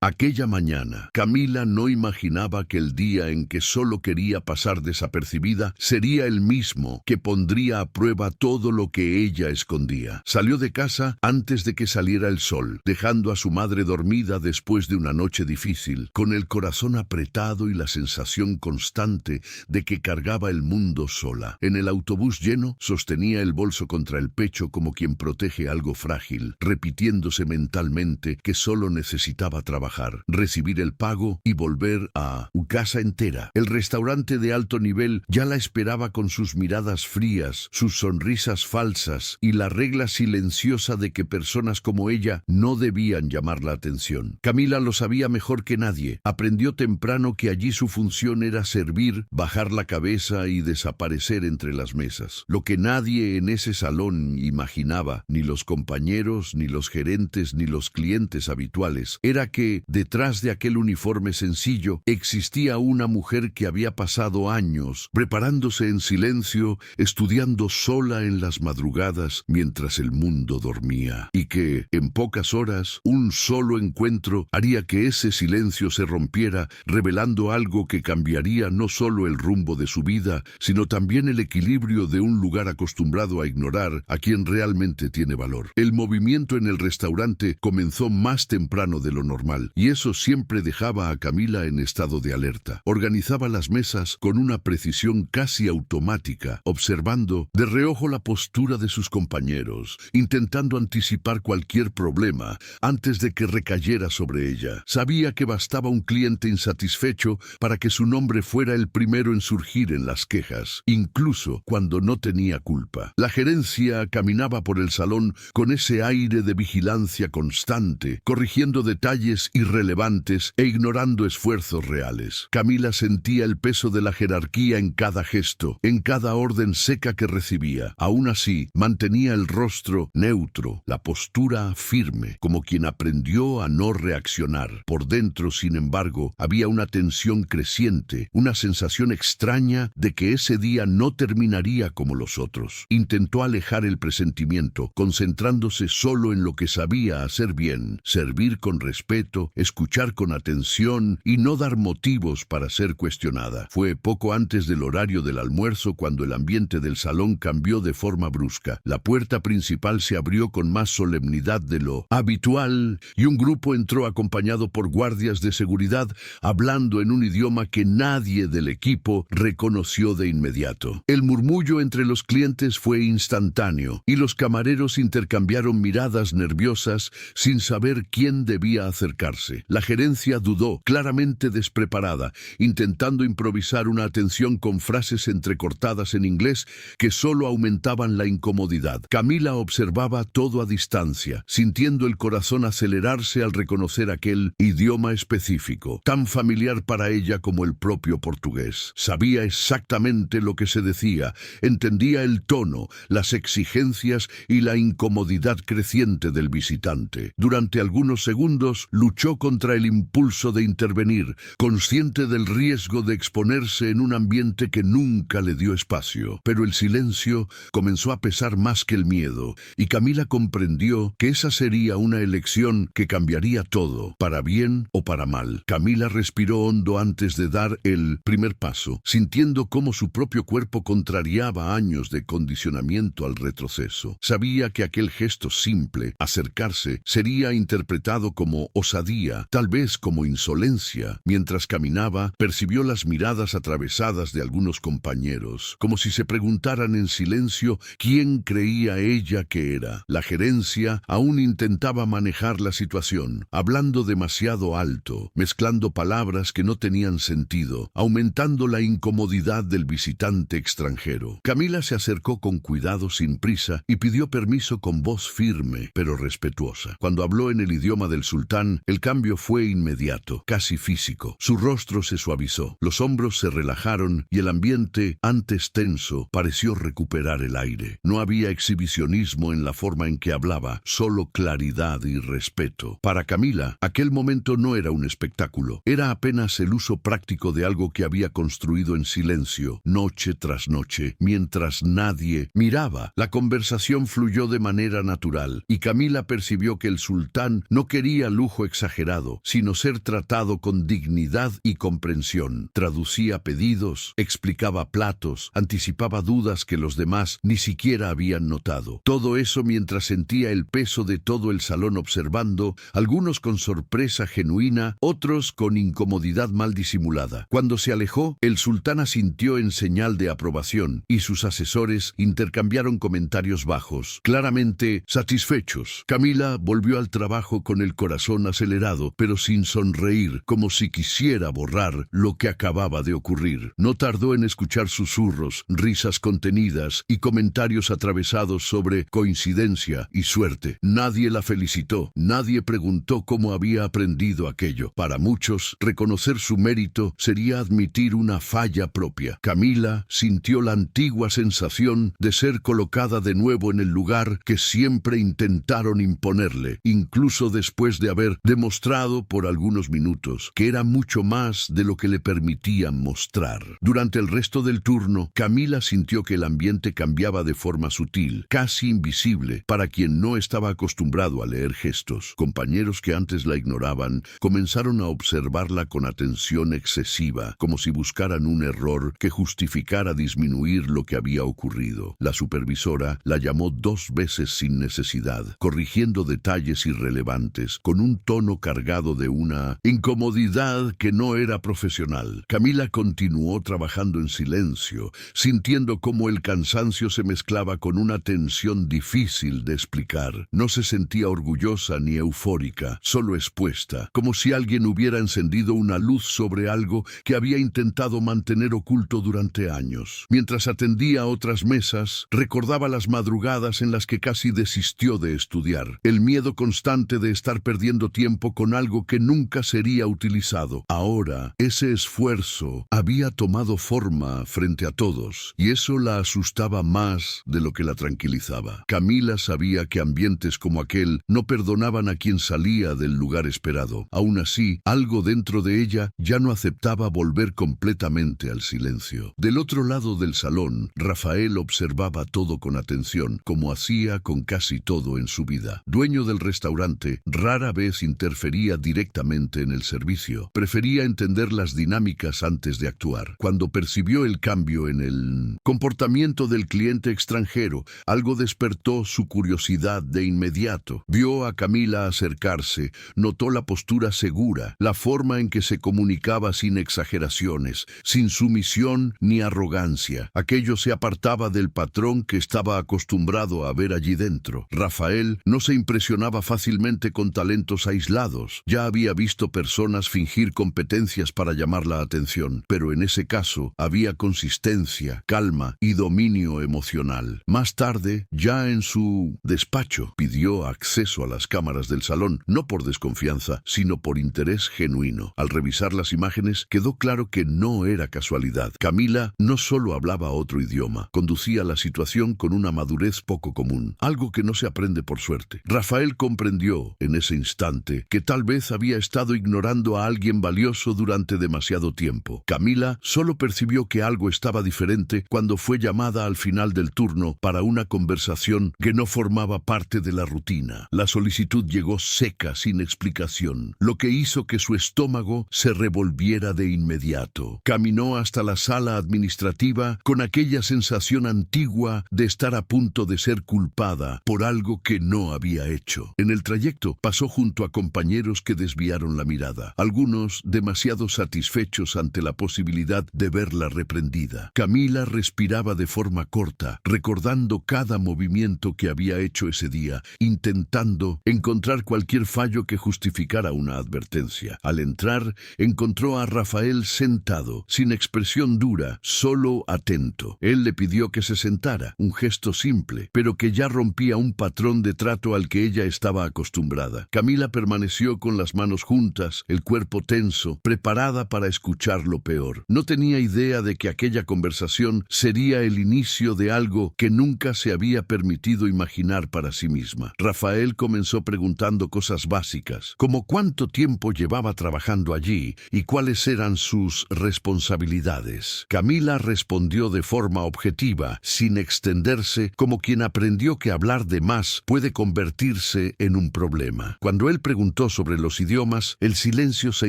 Aquella mañana, Camila no imaginaba que el día en que solo quería pasar desapercibida sería el mismo que pondría a prueba todo lo que ella escondía. Salió de casa antes de que saliera el sol, dejando a su madre dormida después de una noche difícil, con el corazón apretado y la sensación constante de que cargaba el mundo sola. En el autobús lleno, sostenía el bolso contra el pecho como quien protege algo frágil, repitiéndose mentalmente que solo necesitaba trabajar, recibir el pago y volver a su casa entera. El restaurante de alto nivel ya la esperaba con sus miradas frías, sus sonrisas falsas y la regla silenciosa de que personas como ella no debían llamar la atención. Camila lo sabía mejor que nadie. Aprendió temprano que allí su función era servir, bajar la cabeza y desaparecer entre las mesas. Lo que nadie en ese salón imaginaba, ni los compañeros, ni los gerentes, ni los clientes habituales, era que detrás de aquel uniforme sencillo existía una mujer que había pasado años preparándose en silencio, estudiando sola en las madrugadas mientras el mundo dormía, y que, en pocas horas, un solo encuentro haría que ese silencio se rompiera, revelando algo que cambiaría no solo el rumbo de su vida, sino también el equilibrio de un lugar acostumbrado a ignorar a quien realmente tiene valor. El movimiento en el restaurante comenzó más temprano de lo normal, y eso siempre dejaba a Camila en estado de alerta. Organizaba las mesas con una precisión casi automática, observando de reojo la postura de sus compañeros, intentando anticipar cualquier problema antes de que recayera sobre ella. Sabía que bastaba un cliente insatisfecho para que su nombre fuera el primero en surgir en las quejas, incluso cuando no tenía culpa. La gerencia caminaba por el salón con ese aire de vigilancia constante, corrigiendo detalles irrelevantes e ignorando esfuerzos reales. Camila sentía el peso de la jerarquía en cada gesto, en cada orden seca que recibía. Aún así, mantenía el rostro neutro, la postura firme, como quien aprendió a no reaccionar. Por dentro, sin embargo, había una tensión creciente, una sensación extraña de que ese día no terminaría como los otros. Intentó alejar el presentimiento, concentrándose solo en lo que sabía hacer bien, servir con respeto, escuchar con atención y no dar motivos para ser cuestionada. Fue poco antes del horario del almuerzo cuando el ambiente del salón cambió de forma brusca. La puerta principal se abrió con más solemnidad de lo habitual y un grupo entró acompañado por guardias de seguridad, hablando en un idioma que nadie del equipo reconoció de inmediato. El murmullo entre los clientes fue instantáneo y los camareros intercambiaron miradas nerviosas sin saber quién debía acercarse. La gerencia dudó, claramente despreparada, intentando improvisar una atención con frases entrecortadas en inglés que solo aumentaban la incomodidad. Camila observaba todo a distancia, sintiendo el corazón acelerarse al reconocer aquel idioma específico, tan familiar para ella como el propio portugués. Sabía exactamente lo que se decía, entendía el tono, las exigencias y la incomodidad creciente del visitante. Durante algunos segundos luchó contra el impulso de intervenir, consciente del riesgo de exponerse en un ambiente que nunca le dio espacio. Pero el silencio comenzó a pesar más que el miedo, y Camila comprendió que esa sería una elección que cambiaría todo, para bien o para mal. Camila respiró hondo antes de dar el primer paso, sintiendo cómo su propio cuerpo contrariaba años de condicionamiento al retroceso. Sabía que aquel gesto simple, acercarse, sería interpretado como osadía, tal vez como insolencia. Mientras caminaba, percibió las miradas atravesadas de algunos compañeros, como si se preguntaran en silencio quién creía ella que era. La gerencia aún intentaba manejar la situación, hablando demasiado alto, mezclando palabras que no tenían sentido, aumentando la incomodidad del visitante extranjero. Camila se acercó con cuidado, sin prisa, y pidió permiso con voz firme, pero respetuosa. Cuando habló en el idioma del sultán, el cambio fue inmediato, casi físico. Su rostro se suavizó, los hombros se relajaron y el ambiente, antes tenso, pareció recuperar el aire. No había exhibicionismo en la forma en que hablaba, solo claridad y respeto. Para Camila, aquel momento no era un espectáculo, era apenas el uso práctico de algo que había construido en silencio, noche tras noche, mientras nadie miraba. La conversación fluyó de manera natural, y Camila percibió que el sultán no quería lujo exagerado exagerado, sino ser tratado con dignidad y comprensión. Traducía pedidos, explicaba platos, anticipaba dudas que los demás ni siquiera habían notado. Todo eso mientras sentía el peso de todo el salón observando, algunos con sorpresa genuina, otros con incomodidad mal disimulada. Cuando se alejó, el sultán asintió en señal de aprobación y sus asesores intercambiaron comentarios bajos, claramente satisfechos. Camila volvió al trabajo con el corazón acelerado, pero sin sonreír, como si quisiera borrar lo que acababa de ocurrir. No tardó en escuchar susurros, risas contenidas y comentarios atravesados sobre coincidencia y suerte. Nadie la felicitó, nadie preguntó cómo había aprendido aquello. Para muchos, reconocer su mérito sería admitir una falla propia. Camila sintió la antigua sensación de ser colocada de nuevo en el lugar que siempre intentaron imponerle, incluso después de haber demostrado por algunos minutos que era mucho más de lo que le permitían mostrar. Durante el resto del turno, Camila sintió que el ambiente cambiaba de forma sutil, casi invisible, para quien no estaba acostumbrado a leer gestos. Compañeros que antes la ignoraban comenzaron a observarla con atención excesiva, como si buscaran un error que justificara disminuir lo que había ocurrido. La supervisora la llamó 2 veces sin necesidad, corrigiendo detalles irrelevantes, con un tono cargado de una incomodidad que no era profesional. Camila continuó trabajando en silencio, sintiendo cómo el cansancio se mezclaba con una tensión difícil de explicar. No se sentía orgullosa ni eufórica, solo expuesta, como si alguien hubiera encendido una luz sobre algo que había intentado mantener oculto durante años. Mientras atendía a otras mesas, recordaba las madrugadas en las que casi desistió de estudiar, el miedo constante de estar perdiendo tiempo con algo que nunca sería utilizado. Ahora, ese esfuerzo había tomado forma frente a todos, y eso la asustaba más de lo que la tranquilizaba. Camila sabía que ambientes como aquel no perdonaban a quien salía del lugar esperado. Aún así, algo dentro de ella ya no aceptaba volver completamente al silencio. Del otro lado del salón, Rafael observaba todo con atención, como hacía con casi todo en su vida. Dueño del restaurante, rara vez interfería directamente en el servicio. Prefería entender las dinámicas antes de actuar. Cuando percibió el cambio en el comportamiento del cliente extranjero, algo despertó su curiosidad de inmediato. Vio a Camila acercarse, notó la postura segura, la forma en que se comunicaba sin exageraciones, sin sumisión ni arrogancia. Aquello se apartaba del patrón que estaba acostumbrado a ver allí dentro. Rafael no se impresionaba fácilmente con talentos aislados. Ya había visto personas fingir competencias para llamar la atención, pero en ese caso había consistencia, calma y dominio emocional. Más tarde, ya en su despacho, pidió acceso a las cámaras del salón, no por desconfianza, sino por interés genuino. Al revisar las imágenes, quedó claro que no era casualidad. Camila no solo hablaba otro idioma, conducía la situación con una madurez poco común, algo que no se aprende por suerte. Rafael comprendió en ese instante que tal vez había estado ignorando a alguien valioso durante demasiado tiempo. Camila solo percibió que algo estaba diferente cuando fue llamada al final del turno para una conversación que no formaba parte de la rutina. La solicitud llegó seca, sin explicación, lo que hizo que su estómago se revolviera de inmediato. Caminó hasta la sala administrativa con aquella sensación antigua de estar a punto de ser culpada por algo que no había hecho. En el trayecto pasó junto a compañeros que desviaron la mirada, algunos demasiado satisfechos ante la posibilidad de verla reprendida. Camila respiraba de forma corta, recordando cada movimiento que había hecho ese día, intentando encontrar cualquier fallo que justificara una advertencia. Al entrar, encontró a Rafael sentado, sin expresión dura, solo atento. Él le pidió que se sentara, un gesto simple, pero que ya rompía un patrón de trato al que ella estaba acostumbrada. Camila permaneció con las manos juntas, el cuerpo tenso, preparada para escuchar lo peor. No tenía idea de que aquella conversación sería el inicio de algo que nunca se había permitido imaginar para sí misma. Rafael comenzó preguntando cosas básicas, como cuánto tiempo llevaba trabajando allí y cuáles eran sus responsabilidades. Camila respondió de forma objetiva, sin extenderse, como quien aprendió que hablar de más puede convertirse en un problema. Cuando él preguntó preguntó sobre los idiomas, el silencio se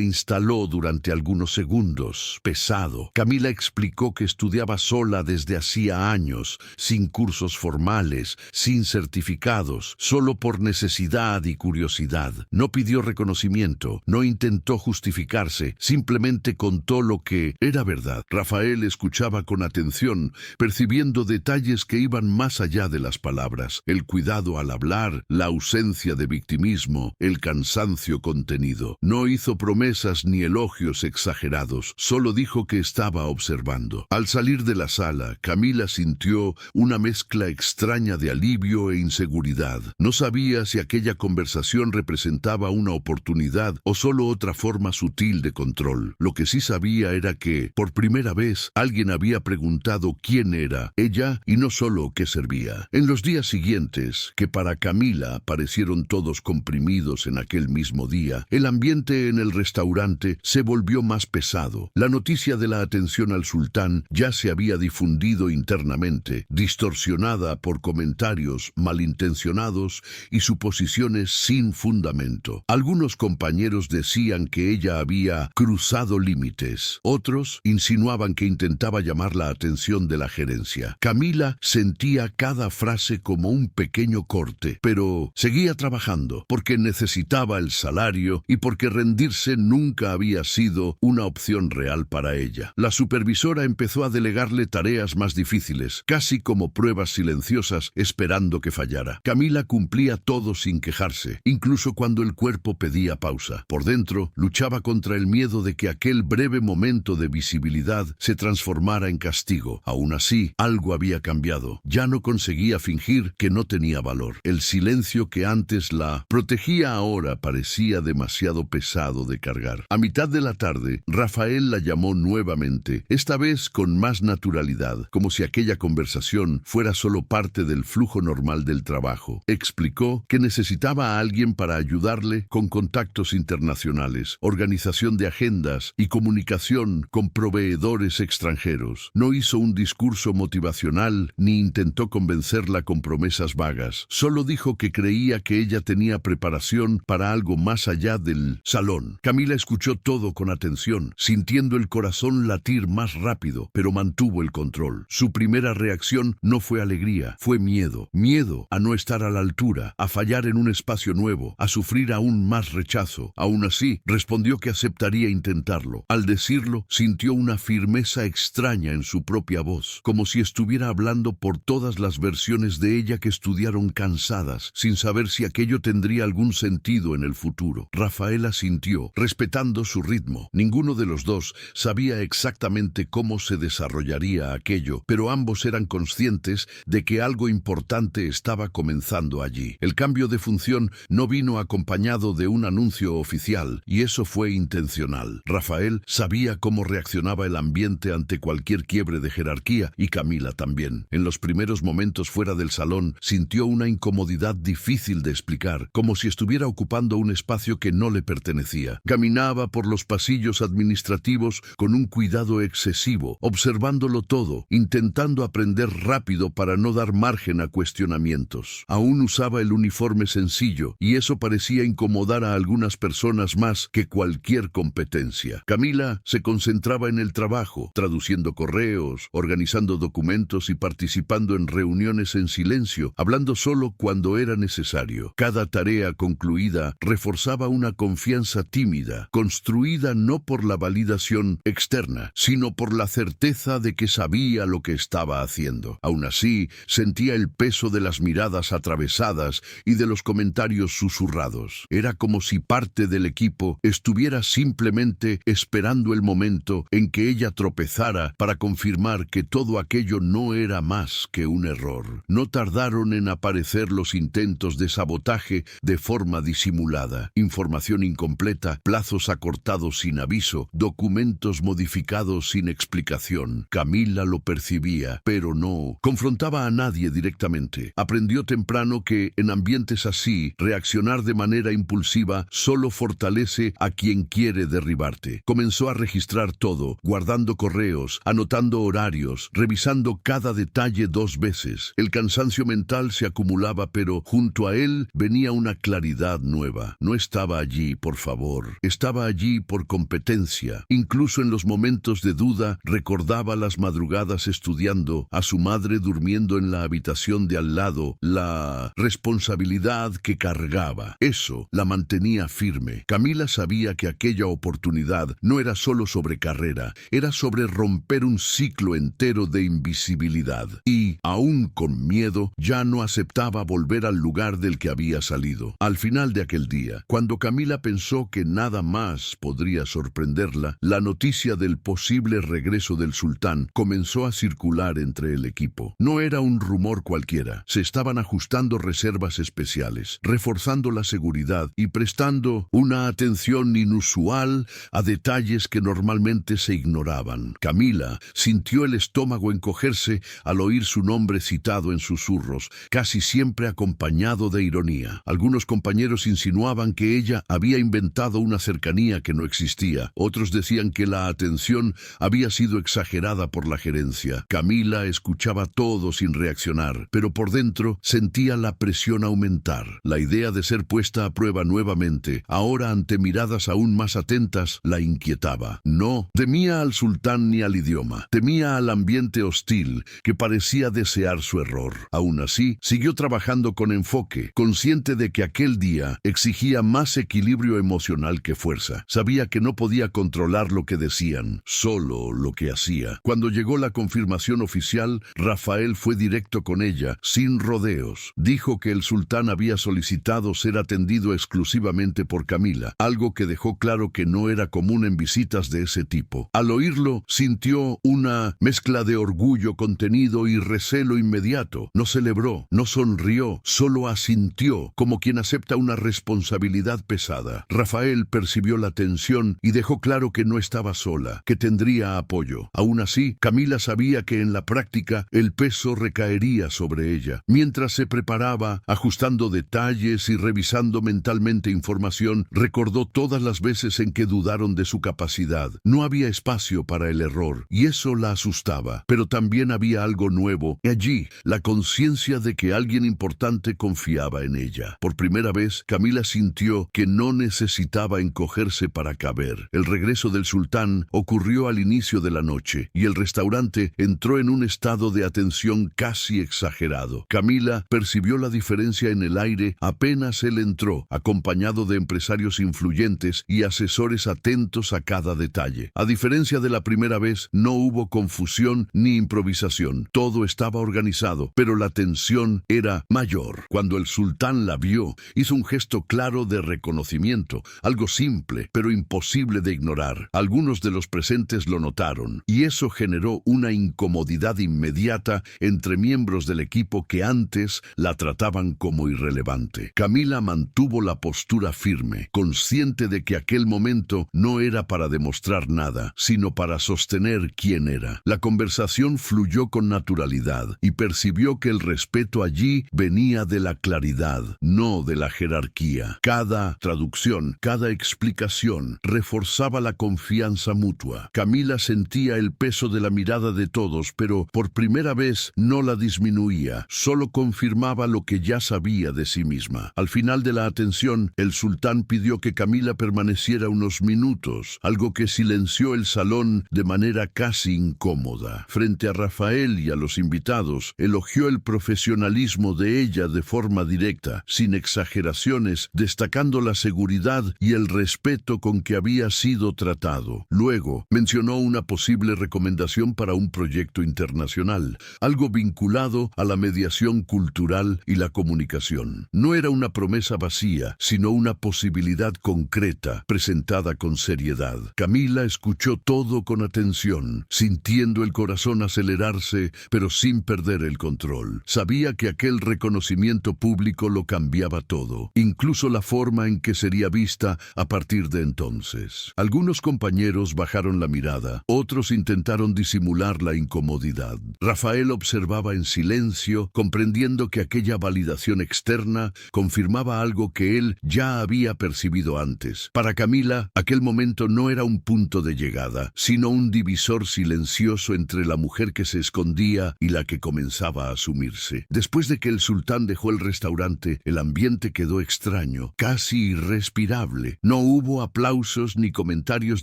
instaló durante algunos segundos, pesado. Camila explicó que estudiaba sola desde hacía años, sin cursos formales, sin certificados, solo por necesidad y curiosidad. No pidió reconocimiento, no intentó justificarse, simplemente contó lo que era verdad. Rafael escuchaba con atención, percibiendo detalles que iban más allá de las palabras: el cuidado al hablar, la ausencia de victimismo, el cansancio contenido. No hizo promesas ni elogios exagerados, solo dijo que estaba observando. Al salir de la sala, Camila sintió una mezcla extraña de alivio e inseguridad. No sabía si aquella conversación representaba una oportunidad o solo otra forma sutil de control. Lo que sí sabía era que, por primera vez, alguien había preguntado quién era ella y no solo qué servía. En los días siguientes, que para Camila parecieron todos comprimidos en aquel mismo día, el ambiente en el restaurante se volvió más pesado. La noticia de la atención al sultán ya se había difundido internamente, distorsionada por comentarios malintencionados y suposiciones sin fundamento. Algunos compañeros decían que ella había cruzado límites. Otros insinuaban que intentaba llamar la atención de la gerencia. Camila sentía cada frase como un pequeño corte, pero seguía trabajando porque necesitaba el salario y porque rendirse nunca había sido una opción real para ella. La supervisora empezó a delegarle tareas más difíciles, casi como pruebas silenciosas, esperando que fallara. Camila cumplía todo sin quejarse, incluso cuando el cuerpo pedía pausa. Por dentro, luchaba contra el miedo de que aquel breve momento de visibilidad se transformara en castigo. Aún así, algo había cambiado. Ya no conseguía fingir que no tenía valor. El silencio que antes la protegía ahora parecía demasiado pesado de cargar. A mitad de la tarde, Rafael la llamó nuevamente, esta vez con más naturalidad, como si aquella conversación fuera solo parte del flujo normal del trabajo. Explicó que necesitaba a alguien para ayudarle con contactos internacionales, organización de agendas y comunicación con proveedores extranjeros. No hizo un discurso motivacional ni intentó convencerla con promesas vagas. Solo dijo que creía que ella tenía preparación para algo más allá del salón. Camila escuchó todo con atención, sintiendo el corazón latir más rápido, pero mantuvo el control. Su primera reacción no fue alegría, fue miedo. Miedo a no estar a la altura, a fallar en un espacio nuevo, a sufrir aún más rechazo. Aún así, respondió que aceptaría intentarlo. Al decirlo, sintió una firmeza extraña en su propia voz, como si estuviera hablando por todas las versiones de ella que estudiaron cansadas, sin saber si aquello tendría algún sentido en el futuro. Rafaela sintió, respetando su ritmo. Ninguno de los dos sabía exactamente cómo se desarrollaría aquello, pero ambos eran conscientes de que algo importante estaba comenzando allí. El cambio de función no vino acompañado de un anuncio oficial, y eso fue intencional. Rafael sabía cómo reaccionaba el ambiente ante cualquier quiebre de jerarquía, y Camila también. En los primeros momentos fuera del salón, sintió una incomodidad difícil de explicar, como si estuviera ocupando un espacio que no le pertenecía. Caminaba por los pasillos administrativos con un cuidado excesivo, observándolo todo, intentando aprender rápido para no dar margen a cuestionamientos. Aún usaba el uniforme sencillo, y eso parecía incomodar a algunas personas más que cualquier competencia. Camila se concentraba en el trabajo, traduciendo correos, organizando documentos y participando en reuniones en silencio, hablando solo cuando era necesario. Cada tarea concluida reforzaba una confianza tímida, construida no por la validación externa, sino por la certeza de que sabía lo que estaba haciendo. Aún así, sentía el peso de las miradas atravesadas y de los comentarios susurrados. Era como si parte del equipo estuviera simplemente esperando el momento en que ella tropezara para confirmar que todo aquello no era más que un error. No tardaron en aparecer los intentos de sabotaje de forma disimulada. Información incompleta, plazos acortados sin aviso, documentos modificados sin explicación. Camila lo percibía, pero no confrontaba a nadie directamente. Aprendió temprano que, en ambientes así, reaccionar de manera impulsiva solo fortalece a quien quiere derribarte. Comenzó a registrar todo, guardando correos, anotando horarios, revisando cada detalle 2 veces. El cansancio mental se acumulaba, pero junto a él venía una claridad nueva. prueba. No estaba allí, por favor. Estaba allí por competencia. Incluso en los momentos de duda, recordaba las madrugadas estudiando, a su madre durmiendo en la habitación de al lado, la responsabilidad que cargaba. Eso la mantenía firme. Camila sabía que aquella oportunidad no era solo sobre carrera, era sobre romper un ciclo entero de invisibilidad. Y, aún con miedo, ya no aceptaba volver al lugar del que había salido. Al final de aquel día, cuando Camila pensó que nada más podría sorprenderla, la noticia del posible regreso del sultán comenzó a circular entre el equipo. No era un rumor cualquiera. Se estaban ajustando reservas especiales, reforzando la seguridad y prestando una atención inusual a detalles que normalmente se ignoraban. Camila sintió el estómago encogerse al oír su nombre citado en susurros, casi siempre acompañado de ironía. Algunos compañeros insinuaban que ella había inventado una cercanía que no existía. Otros decían que la atención había sido exagerada por la gerencia. Camila escuchaba todo sin reaccionar, pero por dentro sentía la presión aumentar. La idea de ser puesta a prueba nuevamente, ahora ante miradas aún más atentas, la inquietaba. No temía al sultán ni al idioma. Temía al ambiente hostil que parecía desear su error. Aún así, siguió trabajando con enfoque, consciente de que aquel día exigía más equilibrio emocional que fuerza. Sabía que no podía controlar lo que decían, solo lo que hacía. Cuando llegó la confirmación oficial, Rafael fue directo con ella, sin rodeos. Dijo que el sultán había solicitado ser atendido exclusivamente por Camila, algo que dejó claro que no era común en visitas de ese tipo. Al oírlo, sintió una mezcla de orgullo contenido y recelo inmediato. No celebró, no sonrió, solo asintió, como quien acepta una responsabilidad pesada. Rafael percibió la tensión y dejó claro que no estaba sola, que tendría apoyo. Aún así, Camila sabía que en la práctica el peso recaería sobre ella. Mientras se preparaba, ajustando detalles y revisando mentalmente información, recordó todas las veces en que dudaron de su capacidad. No había espacio para el error, y eso la asustaba. Pero también había algo nuevo. Allí, la conciencia de que alguien importante confiaba en ella. Por primera vez, Camila sintió que no necesitaba encogerse para caber. El regreso del sultán ocurrió al inicio de la noche, y el restaurante entró en un estado de atención casi exagerado. Camila percibió la diferencia en el aire apenas él entró, acompañado de empresarios influyentes y asesores atentos a cada detalle. A diferencia de la primera vez, no hubo confusión ni improvisación. Todo estaba organizado, pero la tensión era mayor. Cuando el sultán la vio, hizo un gesto claro de reconocimiento, algo simple, pero imposible de ignorar. Algunos de los presentes lo notaron, y eso generó una incomodidad inmediata entre miembros del equipo que antes la trataban como irrelevante. Camila mantuvo la postura firme, consciente de que aquel momento no era para demostrar nada, sino para sostener quién era. La conversación fluyó con naturalidad y percibió que el respeto allí venía de la claridad, no de la jerarquía. Cada traducción, cada explicación reforzaba la confianza mutua. Camila sentía el peso de la mirada de todos, pero por primera vez no la disminuía, solo confirmaba lo que ya sabía de sí misma. Al final de la atención, el sultán pidió que Camila permaneciera unos minutos, algo que silenció el salón de manera casi incómoda. Frente a Rafael y a los invitados, elogió el profesionalismo de ella de forma directa, sin exageraciones, destacando la seguridad y el respeto con que había sido tratado. Luego, mencionó una posible recomendación para un proyecto internacional, algo vinculado a la mediación cultural y la comunicación. No era una promesa vacía, sino una posibilidad concreta, presentada con seriedad. Camila escuchó todo con atención, sintiendo el corazón acelerarse, pero sin perder el control. Sabía que aquel reconocimiento público lo cambiaba todo, incluso la forma en que sería vista a partir de entonces. Algunos compañeros bajaron la mirada, otros intentaron disimular la incomodidad. Rafael observaba en silencio, comprendiendo que aquella validación externa confirmaba algo que él ya había percibido antes. Para Camila, aquel momento no era un punto de llegada, sino un divisor silencioso entre la mujer que se escondía y la que comenzaba a asumirse. Después de que el sultán dejó el restaurante, el ambiente quedó extraño. extraño, casi irrespirable. No hubo aplausos ni comentarios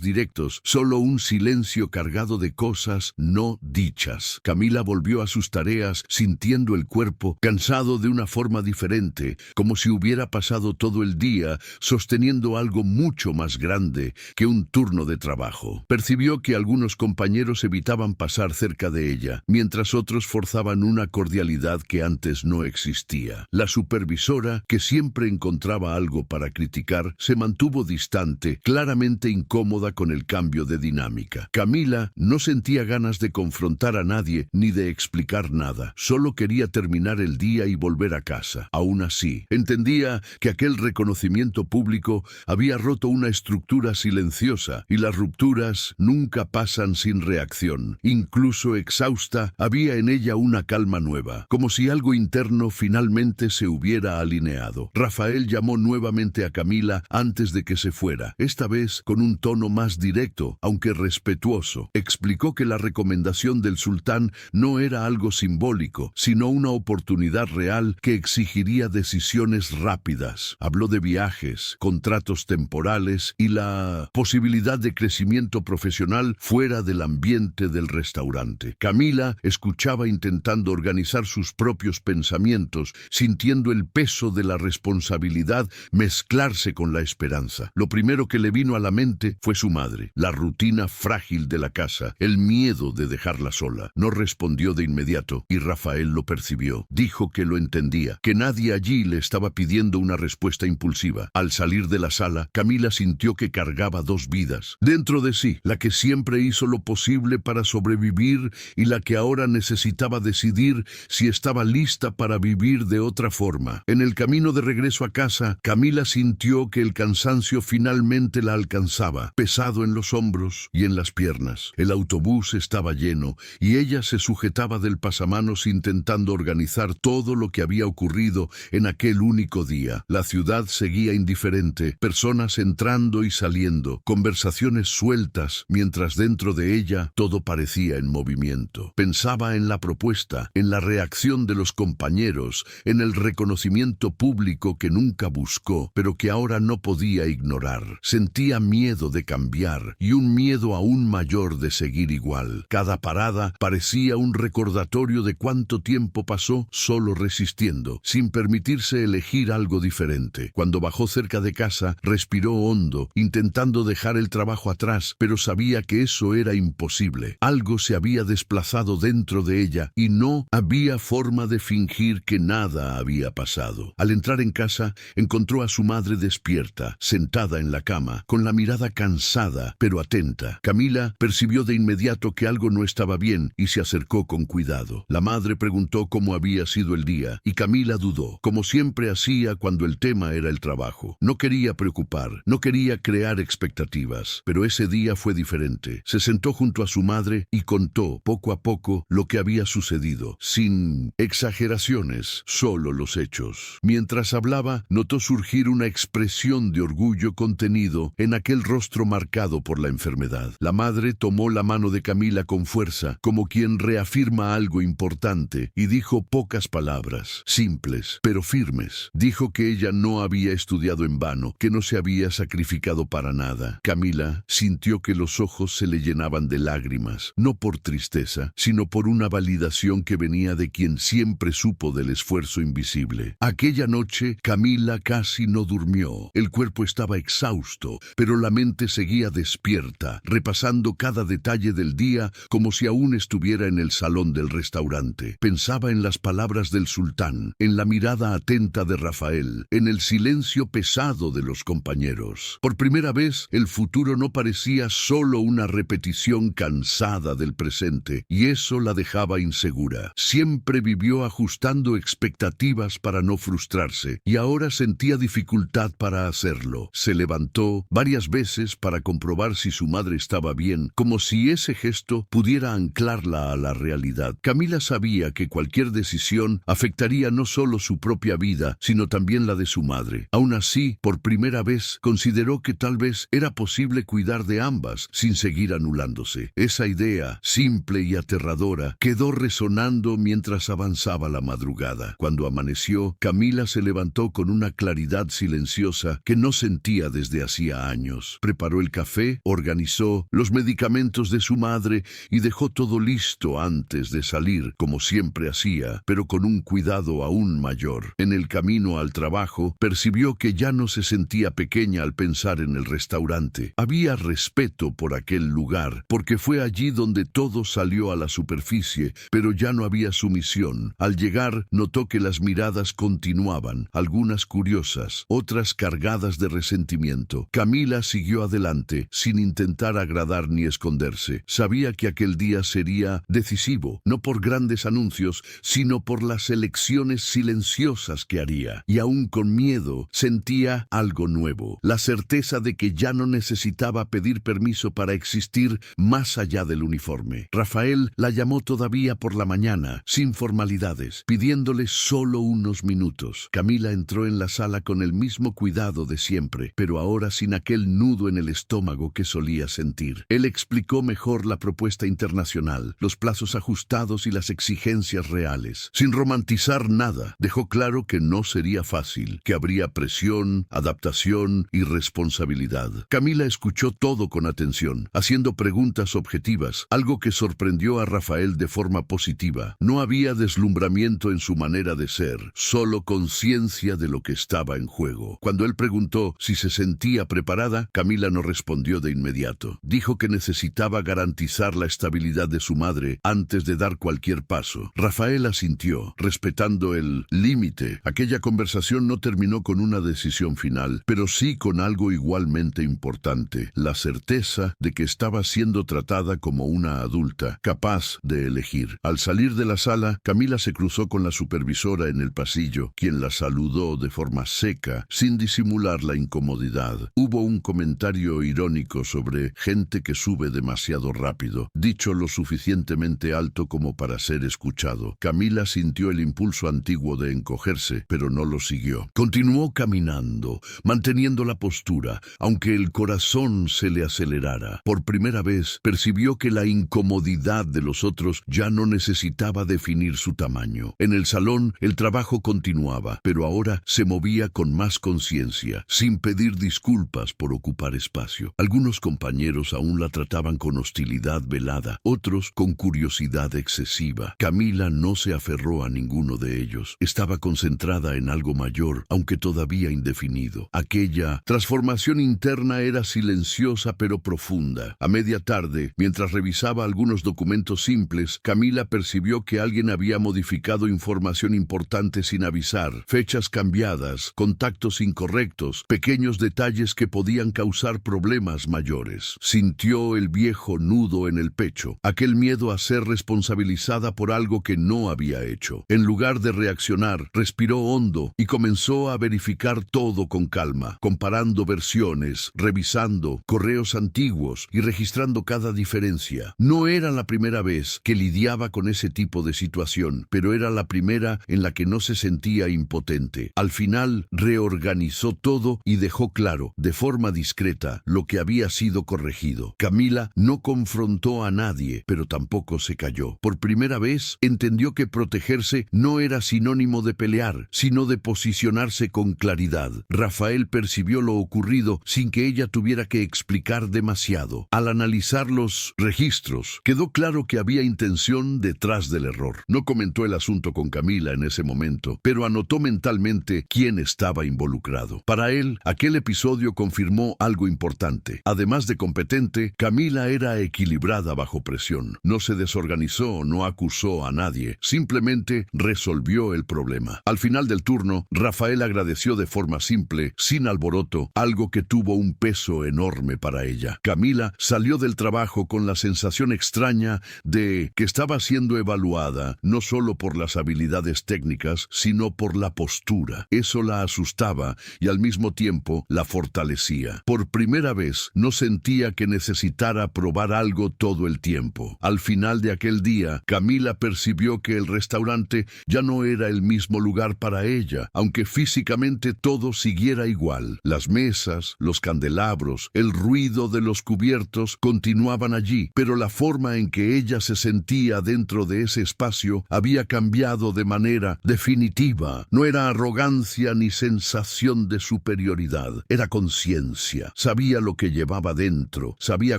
directos, solo un silencio cargado de cosas no dichas. Camila volvió a sus tareas sintiendo el cuerpo cansado de una forma diferente, como si hubiera pasado todo el día sosteniendo algo mucho más grande que un turno de trabajo. Percibió que algunos compañeros evitaban pasar cerca de ella, mientras otros forzaban una cordialidad que antes no existía. La supervisora, que siempre encontraba algo para criticar, se mantuvo distante, claramente incómoda con el cambio de dinámica. Camila no sentía ganas de confrontar a nadie ni de explicar nada. Solo quería terminar el día y volver a casa. Aún así, entendía que aquel reconocimiento público había roto una estructura silenciosa y las rupturas nunca pasan sin reacción. Incluso exhausta, había en ella una calma nueva, como si algo interno finalmente se hubiera alineado. Rafael llamó nuevamente a Camila antes de que se fuera, esta vez con un tono más directo, aunque respetuoso. Explicó que la recomendación del sultán no era algo simbólico, sino una oportunidad real que exigiría decisiones rápidas. Habló de viajes, contratos temporales y la posibilidad de crecimiento profesional fuera del ambiente del restaurante. Camila escuchaba intentando organizar sus propios pensamientos, sintiendo el peso de la responsabilidad mezclarse con la esperanza. Lo primero que le vino a la mente fue su madre, la rutina frágil de la casa, el miedo de dejarla sola. No respondió de inmediato y Rafael lo percibió. Dijo que lo entendía, que nadie allí le estaba pidiendo una respuesta impulsiva. Al salir de la sala, Camila sintió que cargaba dos vidas dentro de sí, la que siempre hizo lo posible para sobrevivir y la que ahora necesitaba decidir si estaba lista para vivir de otra forma. En el camino de regreso a casa, Camila sintió que el cansancio finalmente la alcanzaba, pesado en los hombros y en las piernas. El autobús estaba lleno y ella se sujetaba del pasamanos intentando organizar todo lo que había ocurrido en aquel único día. La ciudad seguía indiferente, personas entrando y saliendo, conversaciones sueltas, mientras dentro de ella todo parecía en movimiento. Pensaba en la propuesta, en la reacción de los compañeros, en el reconocimiento público que nunca buscó, pero que ahora no podía ignorar. Sentía miedo de cambiar y un miedo aún mayor de seguir igual. Cada parada parecía un recordatorio de cuánto tiempo pasó solo resistiendo, sin permitirse elegir algo diferente. Cuando bajó cerca de casa, respiró hondo, intentando dejar el trabajo atrás, pero sabía que eso era imposible. Algo se había desplazado dentro de ella y no había forma de fingir que nada había pasado. Al entrar en casa, encontró a su madre despierta, sentada en la cama, con la mirada cansada, pero atenta. Camila percibió de inmediato que algo no estaba bien y se acercó con cuidado. La madre preguntó cómo había sido el día y Camila dudó, como siempre hacía cuando el tema era el trabajo. No quería preocupar, no quería crear expectativas, pero ese día fue diferente. Se sentó junto a su madre y contó poco a poco lo que había sucedido, sin exageraciones, solo los hechos. Mientras hablaba, notó surgir una expresión de orgullo contenido en aquel rostro marcado por la enfermedad. La madre tomó la mano de Camila con fuerza, como quien reafirma algo importante, y dijo pocas palabras, simples, pero firmes. Dijo que ella no había estudiado en vano, que no se había sacrificado para nada. Camila sintió que los ojos se le llenaban de lágrimas, no por tristeza, sino por una validación que venía de quien siempre supo del esfuerzo invisible. Aquella noche, Camila casi no durmió. El cuerpo estaba exhausto, pero la mente seguía despierta, repasando cada detalle del día como si aún estuviera en el salón del restaurante. Pensaba en las palabras del sultán, en la mirada atenta de Rafael, en el silencio pesado de los compañeros. Por primera vez, el futuro no parecía solo una repetición cansada del presente, y eso la dejaba insegura. Siempre vivió ajustando expectativas para no frustrarse, y ahora sentía dificultad para hacerlo. Se levantó varias veces para comprobar si su madre estaba bien, como si ese gesto pudiera anclarla a la realidad. Camila sabía que cualquier decisión afectaría no solo su propia vida, sino también la de su madre. Aún así, por primera vez, consideró que tal vez era posible cuidar de ambas sin seguir anulándose. Esa idea, simple y aterradora, quedó resonando mientras avanzaba la madrugada. Cuando amaneció, Camila se levantó con una claridad silenciosa que no sentía desde hacía años. Preparó el café, organizó los medicamentos de su madre y dejó todo listo antes de salir, como siempre hacía, pero con un cuidado aún mayor. En el camino al trabajo, percibió que ya no se sentía pequeña al pensar en el restaurante. Había respeto por aquel lugar, porque fue allí donde todo salió a la superficie, pero ya no había sumisión. Al llegar, notó que las miradas continuaban, algunas curiosas, otras cargadas de resentimiento. Camila siguió adelante, sin intentar agradar ni esconderse. Sabía que aquel día sería decisivo, no por grandes anuncios, sino por las elecciones silenciosas que haría. Y aún con miedo, sentía algo nuevo, la certeza de que ya no necesitaba pedir permiso para existir más allá del uniforme. Rafael la llamó todavía por la mañana, sin formalidades, pidiéndole solo unos minutos. Camila entró en la sala con el mismo cuidado de siempre, pero ahora sin aquel nudo en el estómago que solía sentir. Él explicó mejor la propuesta internacional, los plazos ajustados y las exigencias reales. Sin romantizar nada, dejó claro que no sería fácil, que habría presión, adaptación y responsabilidad. Camila escuchó todo con atención, haciendo preguntas objetivas, algo que sorprendió a Rafael de forma positiva. No había deslumbramiento en su manera de ser, solo conciencia de lo que estaba en juego. Cuando él preguntó si se sentía preparada, Camila no respondió de inmediato. Dijo que necesitaba garantizar la estabilidad de su madre antes de dar cualquier paso. Rafael asintió, respetando el límite. Aquella conversación no terminó con una decisión final, pero sí con algo igualmente importante, la certeza de que estaba siendo tratada como una adulta, capaz de elegir. Al salir de la sala, Camila se cruzó con la supervisora en el pasillo, quien la saludó de forma seca, sin disimular la incomodidad. Hubo un comentario irónico sobre gente que sube demasiado rápido, dicho lo suficientemente alto como para ser escuchado. Camila sintió el impulso antiguo de encogerse, pero no lo siguió. Continuó caminando, manteniendo la postura, aunque el corazón se le acelerara. Por primera vez, percibió que la incomodidad de los otros ya no necesitaba definir su tamaño. En el salón, el trabajo continuaba, pero ahora se movía con más conciencia, sin pedir disculpas por ocupar espacio. Algunos compañeros aún la trataban con hostilidad velada, otros con curiosidad excesiva. Camila no se aferró a ninguno de ellos. Estaba concentrada en algo mayor, aunque todavía indefinido. Aquella transformación interna era silenciosa pero profunda. A media tarde, mientras revisaba algunos documentos simples, Camila percibió que alguien había modificado información importante sin avisar, fechas cambiadas, contactos incorrectos, pequeños detalles que podían causar problemas mayores. Sintió el viejo nudo en el pecho, aquel miedo a ser responsabilizada por algo que no había hecho. En lugar de reaccionar, respiró hondo y comenzó a verificar todo con calma, comparando versiones, revisando correos antiguos y registrando cada diferencia. No era la primera vez que lidiaba con ese tipo de situación, pero era la primera en la que no se sentía impotente. Al final, reorganizó todo y dejó claro, de forma discreta, lo que había sido corregido. Camila no confrontó a nadie, pero tampoco se calló. Por primera vez, entendió que protegerse no era sinónimo de pelear, sino de posicionarse con claridad. Rafael percibió lo ocurrido sin que ella tuviera que explicar demasiado. Al analizar los registros, quedó claro que había intención detrás del error. No comentó el asunto con Camila en ese momento, pero anotó mentalmente quién estaba involucrado. Para él, aquel episodio confirmó algo importante. Además de competente, Camila era equilibrada bajo presión. No se desorganizó, no acusó a nadie, simplemente resolvió el problema. Al final del turno, Rafael agradeció de forma simple, sin alboroto, algo que tuvo un peso enorme para ella. Camila salió del trabajo con la sensación extraña de que estaba siendo evaluada no solo por las habilidades técnicas, sino por la postura. Eso la asustaba y al mismo tiempo la fortalecía. Por primera vez no sentía que necesitara probar algo todo el tiempo. Al final de aquel día, Camila percibió que el restaurante ya no era el mismo lugar para ella, aunque físicamente todo siguiera igual. Las mesas, los candelabros, el ruido de los cubiertos continuaban allí, pero la forma en que ella se sentía dentro de ese espacio había cambiado de manera definitiva. No era arrogancia arrogancia ni sensación de superioridad. Era conciencia. Sabía lo que llevaba dentro, sabía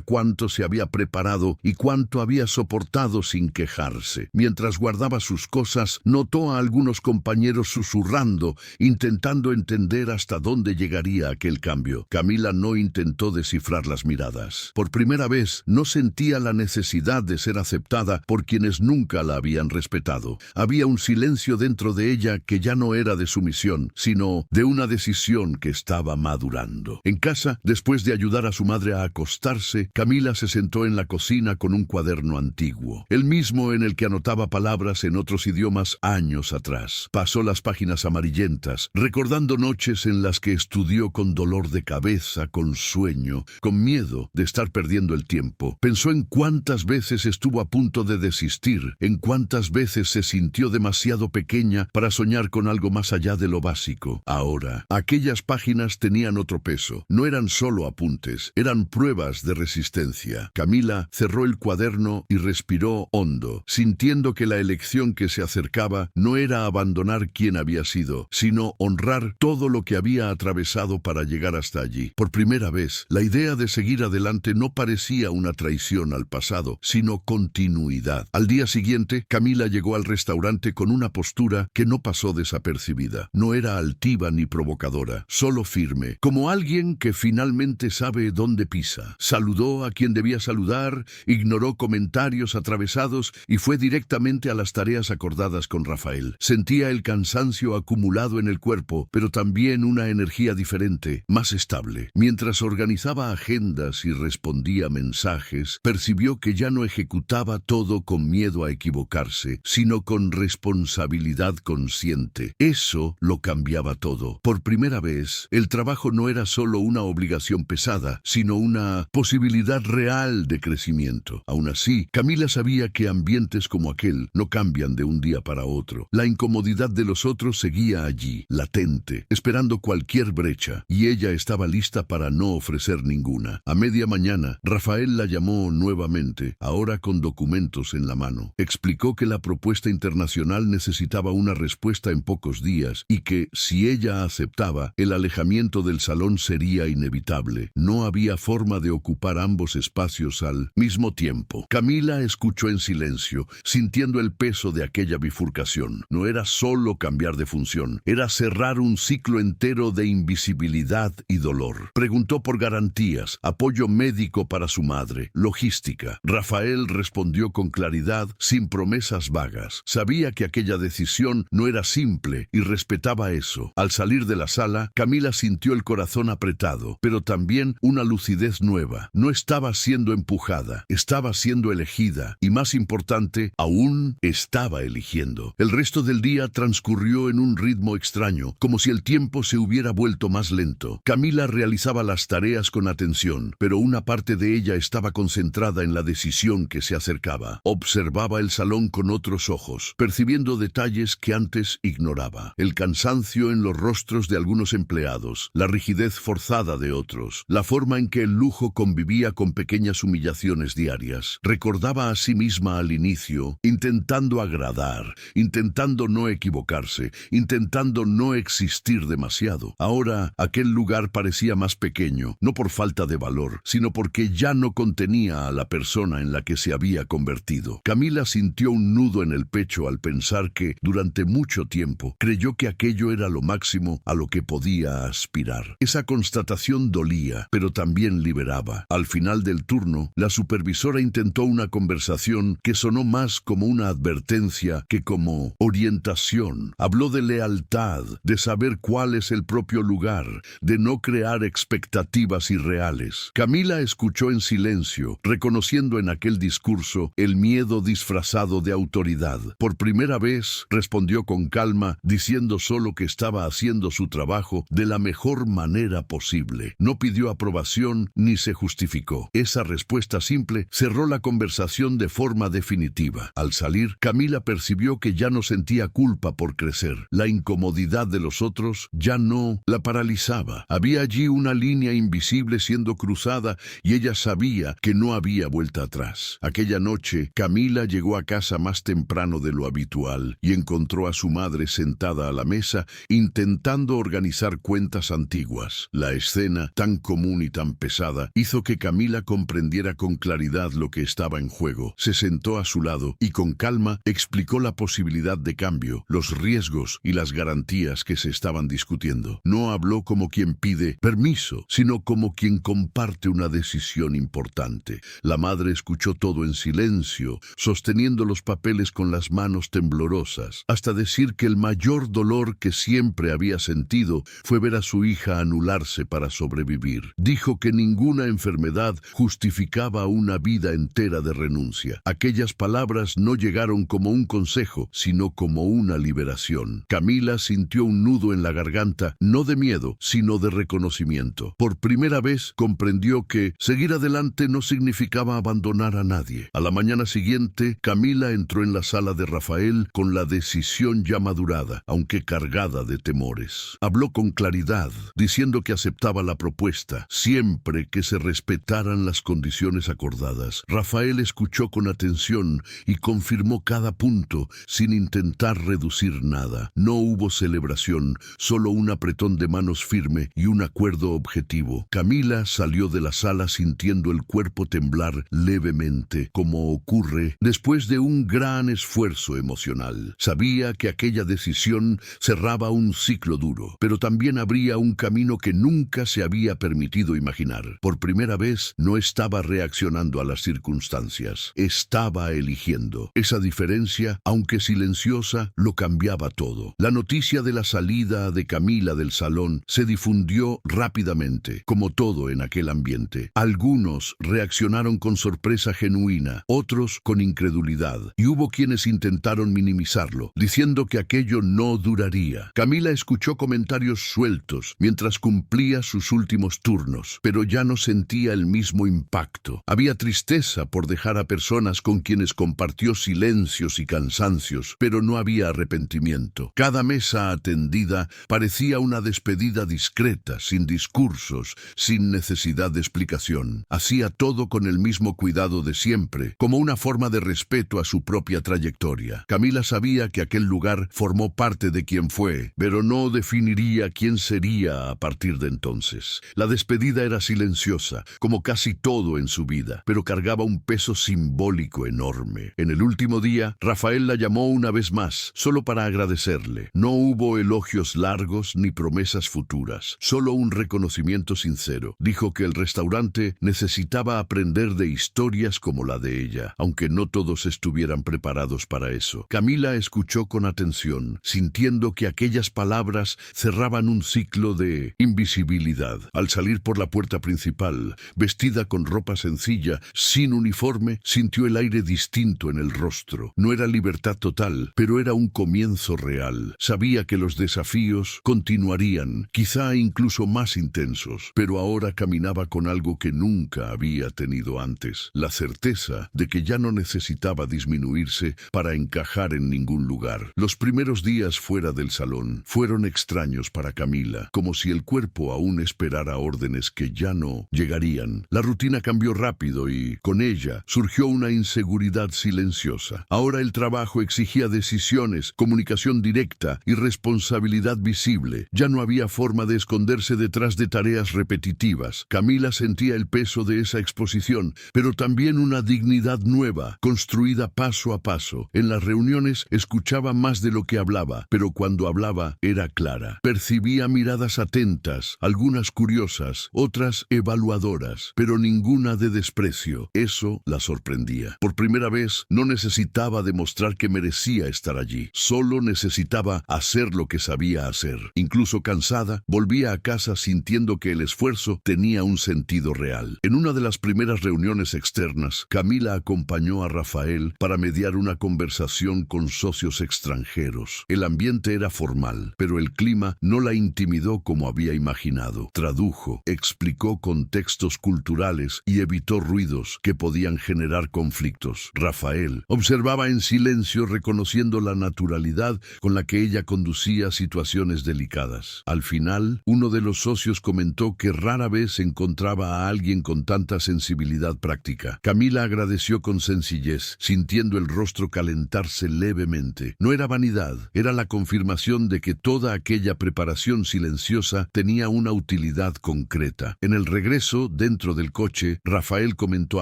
cuánto se había preparado y cuánto había soportado sin quejarse. Mientras guardaba sus cosas, notó a algunos compañeros susurrando, intentando entender hasta dónde llegaría aquel cambio. Camila no intentó descifrar las miradas. Por primera vez, no sentía la necesidad de ser aceptada por quienes nunca la habían respetado. Había un silencio dentro de ella que ya no era de sumisión, sino de una decisión que estaba madurando. En casa, después de ayudar a su madre a acostarse, Camila se sentó en la cocina con un cuaderno antiguo, el mismo en el que anotaba palabras en otros idiomas años atrás. Pasó las páginas amarillentas, recordando noches en las que estudió con dolor de cabeza, con sueño, con miedo de estar perdiendo el tiempo. Pensó en cuántas veces estuvo a punto de desistir, en cuántas veces se sintió demasiado pequeña para soñar con algo más allá de lo básico. Ahora, aquellas páginas tenían otro peso. No eran solo apuntes, eran pruebas de resistencia. Camila cerró el cuaderno y respiró hondo, sintiendo que la elección que se acercaba no era abandonar quien había sido, sino honrar todo lo que había atravesado para llegar hasta allí. Por primera vez, la idea de seguir adelante no parecía una traición al pasado, sino continuidad. Al día siguiente, Camila llegó al restaurante con una postura que no pasó desapercibida. No era altiva ni provocadora, solo firme, como alguien que finalmente sabe dónde pisa. Saludó a quien debía saludar, ignoró comentarios atravesados y fue directamente a las tareas acordadas con Rafael. Sentía el cansancio acumulado en el cuerpo, pero también una energía diferente, más estable. Mientras organizaba agendas y respondía mensajes, percibió que ya no ejecutaba todo con miedo a equivocarse, sino con responsabilidad consciente. Eso lo cambiaba todo. Por primera vez, el trabajo no era solo una obligación pesada, sino una posibilidad real de crecimiento. Aún así, Camila sabía que ambientes como aquel no cambian de un día para otro. La incomodidad de los otros seguía allí, latente, esperando cualquier brecha, y ella estaba lista para no ofrecer ninguna. A media mañana, Rafael la llamó nuevamente, ahora con documentos en la mano. Explicó que la propuesta internacional necesitaba una respuesta en pocos días y que, si ella aceptaba, el alejamiento del salón sería inevitable. No había forma de ocupar ambos espacios al mismo tiempo. Camila escuchó en silencio, sintiendo el peso de aquella bifurcación. No era solo cambiar de función, era cerrar un ciclo entero de invisibilidad y dolor. Preguntó por garantías, apoyo médico para su madre, logística. Rafael respondió con claridad, sin promesas vagas. Sabía que aquella decisión no era simple y respetaba eso. Al salir de la sala, Camila sintió el corazón apretado, pero también una lucidez nueva. No estaba siendo empujada, estaba siendo elegida y, más importante, aún estaba eligiendo. El resto del día transcurrió en un ritmo extraño, como si el tiempo se hubiera vuelto más lento. Camila realizaba las tareas con atención, pero una parte de ella estaba concentrada en la decisión que se acercaba. Observaba el salón con otros ojos, percibiendo detalles que antes ignoraba. El cansancio en los rostros de algunos empleados, la rigidez forzada de otros, la forma en que el lujo convivía con pequeñas humillaciones diarias. Recordaba a sí misma al inicio, intentando agradar, intentando no equivocarse, intentando no existir demasiado. Ahora, aquel lugar parecía más pequeño, no por falta de valor, sino porque ya no contenía a la persona en la que se había convertido. Camila sintió un nudo en el pecho al pensar que, durante mucho tiempo, creyó que aquello era lo máximo a lo que podía aspirar. Esa constatación dolía, pero también liberaba. Al final del turno, la supervisora intentó una conversación que sonó más como una advertencia que como orientación. Habló de lealtad, de saber cuál es el propio lugar, de no crear expectativas irreales. Camila escuchó en silencio, reconociendo en aquel discurso el miedo disfrazado de autoridad. Por primera vez, respondió con calma, diciendo solo que estaba haciendo su trabajo de la mejor manera posible. No pidió aprobación ni se justificó. Esa respuesta simple cerró la conversación de forma definitiva. Al salir, Camila percibió que ya no sentía culpa por crecer. La incomodidad de los otros ya no la paralizaba. Había allí una línea invisible siendo cruzada y ella sabía que no había vuelta atrás. Aquella noche, Camila llegó a casa más temprano de lo habitual y encontró a su madre sentada a la mesa mesa intentando organizar cuentas antiguas. La escena, tan común y tan pesada, hizo que Camila comprendiera con claridad lo que estaba en juego. Se sentó a su lado y con calma explicó la posibilidad de cambio, los riesgos y las garantías que se estaban discutiendo. No habló como quien pide permiso, sino como quien comparte una decisión importante. La madre escuchó todo en silencio, sosteniendo los papeles con las manos temblorosas, hasta decir que el mayor dolor que siempre había sentido fue ver a su hija anularse para sobrevivir. Dijo que ninguna enfermedad justificaba una vida entera de renuncia. Aquellas palabras no llegaron como un consejo, sino como una liberación. Camila sintió un nudo en la garganta, no de miedo, sino de reconocimiento. Por primera vez comprendió que seguir adelante no significaba abandonar a nadie. A la mañana siguiente, Camila entró en la sala de Rafael con la decisión ya madurada, aunque cargada de temores. Habló con claridad, diciendo que aceptaba la propuesta, siempre que se respetaran las condiciones acordadas. Rafael escuchó con atención y confirmó cada punto, sin intentar reducir nada. No hubo celebración, solo un apretón de manos firme y un acuerdo objetivo. Camila salió de la sala sintiendo el cuerpo temblar levemente, como ocurre después de un gran esfuerzo emocional. Sabía que aquella decisión cerraba un ciclo duro, pero también abría un camino que nunca se había permitido imaginar. Por primera vez, no estaba reaccionando a las circunstancias, estaba eligiendo. Esa diferencia, aunque silenciosa, lo cambiaba todo. La noticia de la salida de Camila del salón se difundió rápidamente, como todo en aquel ambiente. Algunos reaccionaron con sorpresa genuina, otros con incredulidad, y hubo quienes intentaron minimizarlo, diciendo que aquello no duraría. Camila escuchó comentarios sueltos mientras cumplía sus últimos turnos, pero ya no sentía el mismo impacto. Había tristeza por dejar a personas con quienes compartió silencios y cansancios, pero no había arrepentimiento. Cada mesa atendida parecía una despedida discreta, sin discursos, sin necesidad de explicación. Hacía todo con el mismo cuidado de siempre, como una forma de respeto a su propia trayectoria. Camila sabía que aquel lugar formó parte de quien fue, pero no definiría quién sería a partir de entonces. La despedida era silenciosa, como casi todo en su vida, pero cargaba un peso simbólico enorme. En el último día, Rafael la llamó una vez más, solo para agradecerle. No hubo elogios largos ni promesas futuras, solo un reconocimiento sincero. Dijo que el restaurante necesitaba aprender de historias como la de ella, aunque no todos estuvieran preparados para eso. Camila escuchó con atención, sintiendo que aquellas palabras cerraban un ciclo de invisibilidad. Al salir por la puerta principal, vestida con ropa sencilla, sin uniforme, sintió el aire distinto en el rostro. No era libertad total, pero era un comienzo real. Sabía que los desafíos continuarían, quizá incluso más intensos, pero ahora caminaba con algo que nunca había tenido antes, la certeza de que ya no necesitaba disminuirse para encajar en ningún lugar. Los primeros días fuera del salón fueron extraños para Camila, como si el cuerpo aún esperara órdenes que ya no llegarían. La rutina cambió rápido y, con ella, surgió una inseguridad silenciosa. Ahora el trabajo exigía decisiones, comunicación directa y responsabilidad visible. Ya no había forma de esconderse detrás de tareas repetitivas. Camila sentía el peso de esa exposición, pero también una dignidad nueva, construida paso a paso. En las reuniones escuchaba más de lo que hablaba, pero cuando hablaba era clara. Percibía miradas atentas, algunas curiosas, otras evaluadoras, pero ninguna de desprecio. Eso la sorprendía. Por primera vez no necesitaba demostrar que merecía estar allí, solo necesitaba hacer lo que sabía hacer. Incluso cansada, volvía a casa sintiendo que el esfuerzo tenía un sentido real. En una de las primeras reuniones externas, Camila acompañó a Rafael para mediar una conversación con socios extranjeros. El ambiente era formal, pero el clima no la intimidó como había imaginado. Tradujo, explicó contextos culturales y evitó ruidos que podían generar conflictos. Rafael observaba en silencio, reconociendo la naturalidad con la que ella conducía situaciones delicadas. Al final, uno de los socios comentó que rara vez encontraba a alguien con tanta sensibilidad práctica. Camila agradeció con sencillez, sintiendo el rostro calentarse levemente. No era vanidad, era la confirmación sensación de que toda aquella preparación silenciosa tenía una utilidad concreta. En el regreso, dentro del coche, Rafael comentó